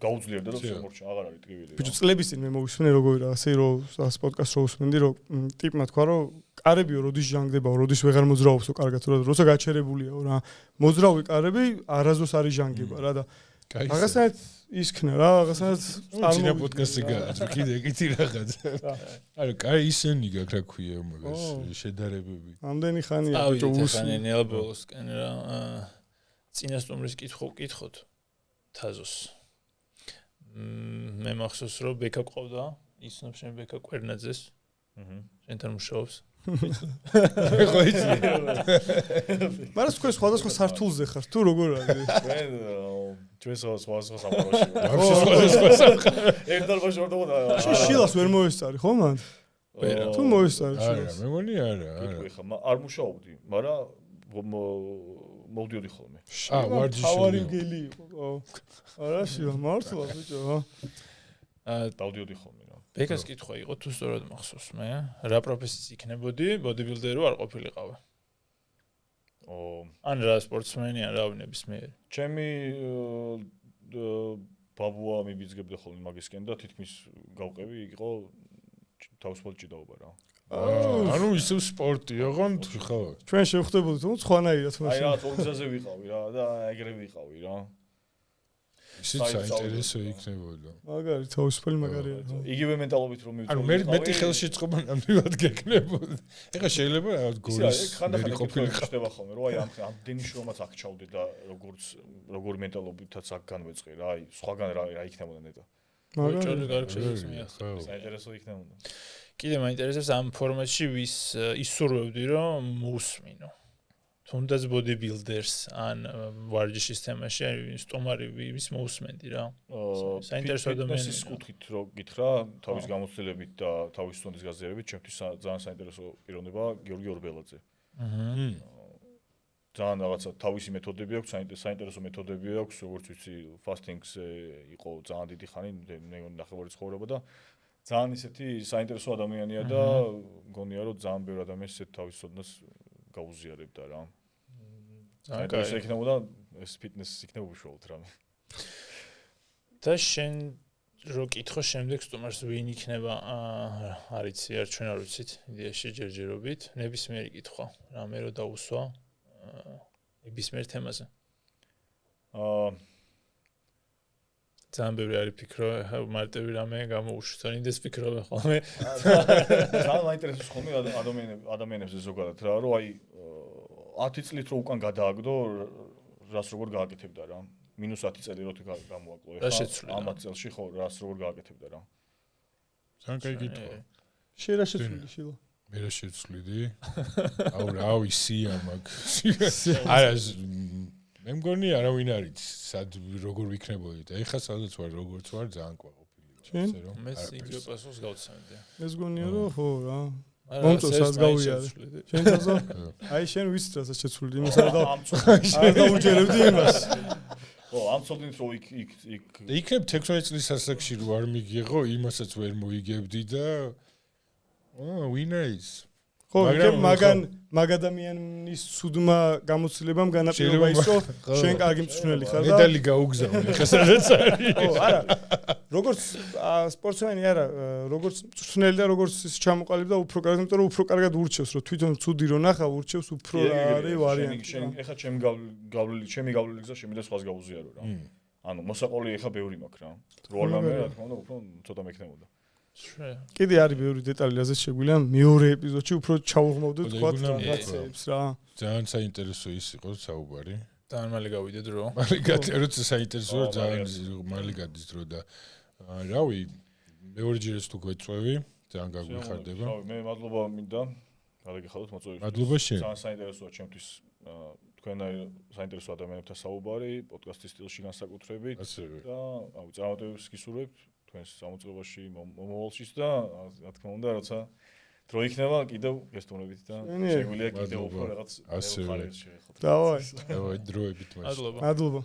Speaker 2: გაუძლიერდა და შემორჩა აღარ არის ტკივილი
Speaker 3: ბიჭო წლების წინ მე მოვისმენე როგორი რაღაცა რომ პოდკასტს რო უსმენდი რომ ტიპმა თქვა რომ კარებიო როდის ჟანგდებაო როდის ვეღარ მოძრაობსო კარგად როცა გაჩერებულიაო რა მოძრავი კარები არასდროს არის ჟანგება რა და რაღაცნაირად ისქნა რა რაღაცნაირად
Speaker 1: წინა პოდკასტზე გააჩვი კიდე კითი რაღაცა არა კაი ისენი გაქვს რა ქვია მაგას შედარებები
Speaker 3: ამდენი ხანია ბიჭო
Speaker 4: უსმენ ნელბოლსკენ რა წინასწომრის კითხო ვკითხოთ თაზოს მე მახსოვს რომ ბექა ყავდა ისნობს შენ ბექა კვერნაძეს შენთან მუშაობს
Speaker 1: ხო იცი
Speaker 3: მაგრამ თქვენ სხვადასხვა სართულზე ხართ თუ როგორ არის
Speaker 2: ჩვენ სხვადასხვა სამყაროში
Speaker 1: ვაფშე სხვადასხვა
Speaker 2: ერთ დარბაზში ვარ და
Speaker 3: შილას ვერ მოესწარი ხო მან თუ მოესწარი
Speaker 1: არა მე მგონი არა
Speaker 2: არ მუშაობდი მაგრამ მოვდიოდი ხოლმე
Speaker 1: ვარჯიში
Speaker 3: თავარი გელი იყო არა შილა მართლა ბიჭო
Speaker 2: დავდიოდი ხოლმე რა
Speaker 4: ბეკას კითხვა იყო თუ სწორად მახსოვს მე რა პროფესიის იქნებოდი ბოდიბილდერი არ ყოფილიყავი ან რა სპორტსმენი ან რა ნებისმიერი
Speaker 2: ჩემი ბაბუა მიბიძგებდა ხოლმე მაგისკენ და თითქმის გავყევი იყო თავისუფალ ჭიდაობა რა
Speaker 1: ანუ ისევ სპორტი ოღონდ ხო
Speaker 3: ჩვენ შევხვდებოდით თუმცა სხვანაირად
Speaker 2: აი რა ორგზაზე ვიყავი რა და ეგრე ვიყავი რა
Speaker 1: ისიც საინტერესო იქნებოდა
Speaker 3: მაგარი თავისუფალი მაგარია
Speaker 2: იგივე მენტალობით რომ მივწვევი
Speaker 1: ანუ მეტი ხელშეწყობა ნამდვილად გეკნებოდა ეხლა შეიძლება გორის
Speaker 2: ხანდახან ყოფილიყავ ხოლმე რომ აი ამდენი შრომაც აქ ჩავდე და როგორ მენტალობითაც აქ განვეწყე რა აი სხვაგან რა იქნებოდა ნეტა
Speaker 4: მაგარი გარკვეულწმია
Speaker 2: საინტერესო იქნებოდა
Speaker 4: კიდე მაინტერესებს ამ ფორმატში ვის ისურვებდი რომ მოусმინო თუნდაც bodybuilders ან ვარჯიშის თემაში სტომარი ვის მოусმენდი რა. საინტერესო ადამიანია.
Speaker 2: ფიტნესის კუთხით რო გითხრა, თავის გამოცდილებით და თავის სუნდის გაზიარებით, ჩემთვის ძალიან საინტერესო პიროვნება გიორგი ორბელაძე. ძალიან რაღაცა თავისი მეთოდები აქვს, საინტერესო მეთოდები აქვს, როგორც ვიცი, fasting-ზე იყო ძალიან დიდი ხანი, მე ნახევარი ცხოვრება და ძალიან ისეთი საინტერესო ადამიანია და მგონია რომ ძალიან ბევრი ადამიანს ესეთ თავის სოდნას გაუზიარებდა რა. საინტერესო იქნებოდა ეს ფიტნესი იქნება უშუალოდ რამე.
Speaker 4: და შენ რო კითხო შემდეგ სტუმარს ვინ იქნება, არიცი, არ ჩვენ არ ვიცით, იდეაში ჯერჯერობით, ნებისმიერი კითხვა, რამე რო დაუსვა ნებისმიერ თემაზე. ძალიან ბევრი არის ფიქრო, მარტივი რამე გამოუშვით, ინდეს ფიქრობ ხოლმე.
Speaker 2: ძალიან მაინტერესებს ხოლმე ადამიანებს ზოგადად რა, რომ აი 10 წლით რო უკან გადააგდო, რას როგორ გააკეთებდა რა. -10 წელი რო გამოაკლო
Speaker 4: ეხლა.
Speaker 2: ამ 10 წელში ხო რას როგორ გააკეთებდა რა.
Speaker 1: ძალიან კაი კითხვა.
Speaker 3: შენ რა შეცვლილი შილო?
Speaker 1: მე რა შეცვლიდი? აუ რა ვიცი ამაკ. არა მე მგონი არავინ არის სად როგორ ვიქნებოდი და ეხლა სადაც ვარ როგორც ვარ ძალიან ყვაყოფილი ვარ
Speaker 3: ესე
Speaker 4: რომ მე იგივე პასუხს გავცემდი.
Speaker 3: ეს გონია რომ ხო რა. მომწონს სადაც გავიარე. შენ თაზო? აი შენ ვიცით რასაც შეცვლილი იმას არ დაუჯერებდი იმას.
Speaker 2: ო ამ წოდით რო იქ
Speaker 1: იქნებ 16 წლის ასაკში რო არ მიგიღო იმასაც ვერ მოიგებდი და ვინაის
Speaker 3: ხო მაგ ადამიანის სუდმა გამოცდილებამ განაპირობა ის რომ შენ კარგი მწვრთნელი ხარ და
Speaker 1: მედალი გაუგზავნე ხა სადაც არის
Speaker 3: ხო არა როგორც სპორტსმენი არა როგორც მწვრთნელი და როგორც ის ჩამოყალიბდა უფრო კარგი იმიტომ რომ უფრო კარგად ურჩევს რომ თვითონ ცუდი რო ნახა ურჩევს უფრო რა არის ვარიანტი
Speaker 2: შენ ეხა ჩემი გავლილი გზა შემიძლია სხვას გაუზიარო რა ანუ მოსაყოლი ეხა ბევრი მაქვს რა რო არ გამერა რა თქმა უნდა უფრო ცოტა მექნებოდა
Speaker 3: კიდე არის ბევრი დეტალი რაზეც შეგვიძლია მეორე ეპიზოდში უფრო ჩავუღმავდეთ თქვა რაღაცებს რა
Speaker 1: ძალიან საინტერესო ის იყო საუბარი
Speaker 4: ძალიან მალე გავიდე დრო
Speaker 1: მალე როცა საინტერესოა ძალიან მალე გადის დრო და რავი მეორეჯერაც თუ გვეწვევი ძალიან გაგვიხარდება
Speaker 2: მე მადლობა მინდა გადაგიხადოთ მოწვევისთვის
Speaker 1: მადლობა შენ
Speaker 2: ძალიან საინტერესოა ჩემთვის თქვენაი საინტერესო ადამიანებთან საუბარი პოდკასტის სტილში განსაკუთრებით და აუ წარმატებებს გისურვებთ თქვენს სამოწყებაში მომავალშიც და რა თქმა უნდა როცა დრო იქნება კიდევ გესტუმრებით და შეგვიძლია კიდევ უფრო რაღაც
Speaker 1: ასე
Speaker 2: ხარეს შეეხოთ
Speaker 3: დავაი
Speaker 1: დავაი დროებით მას
Speaker 3: მადლობა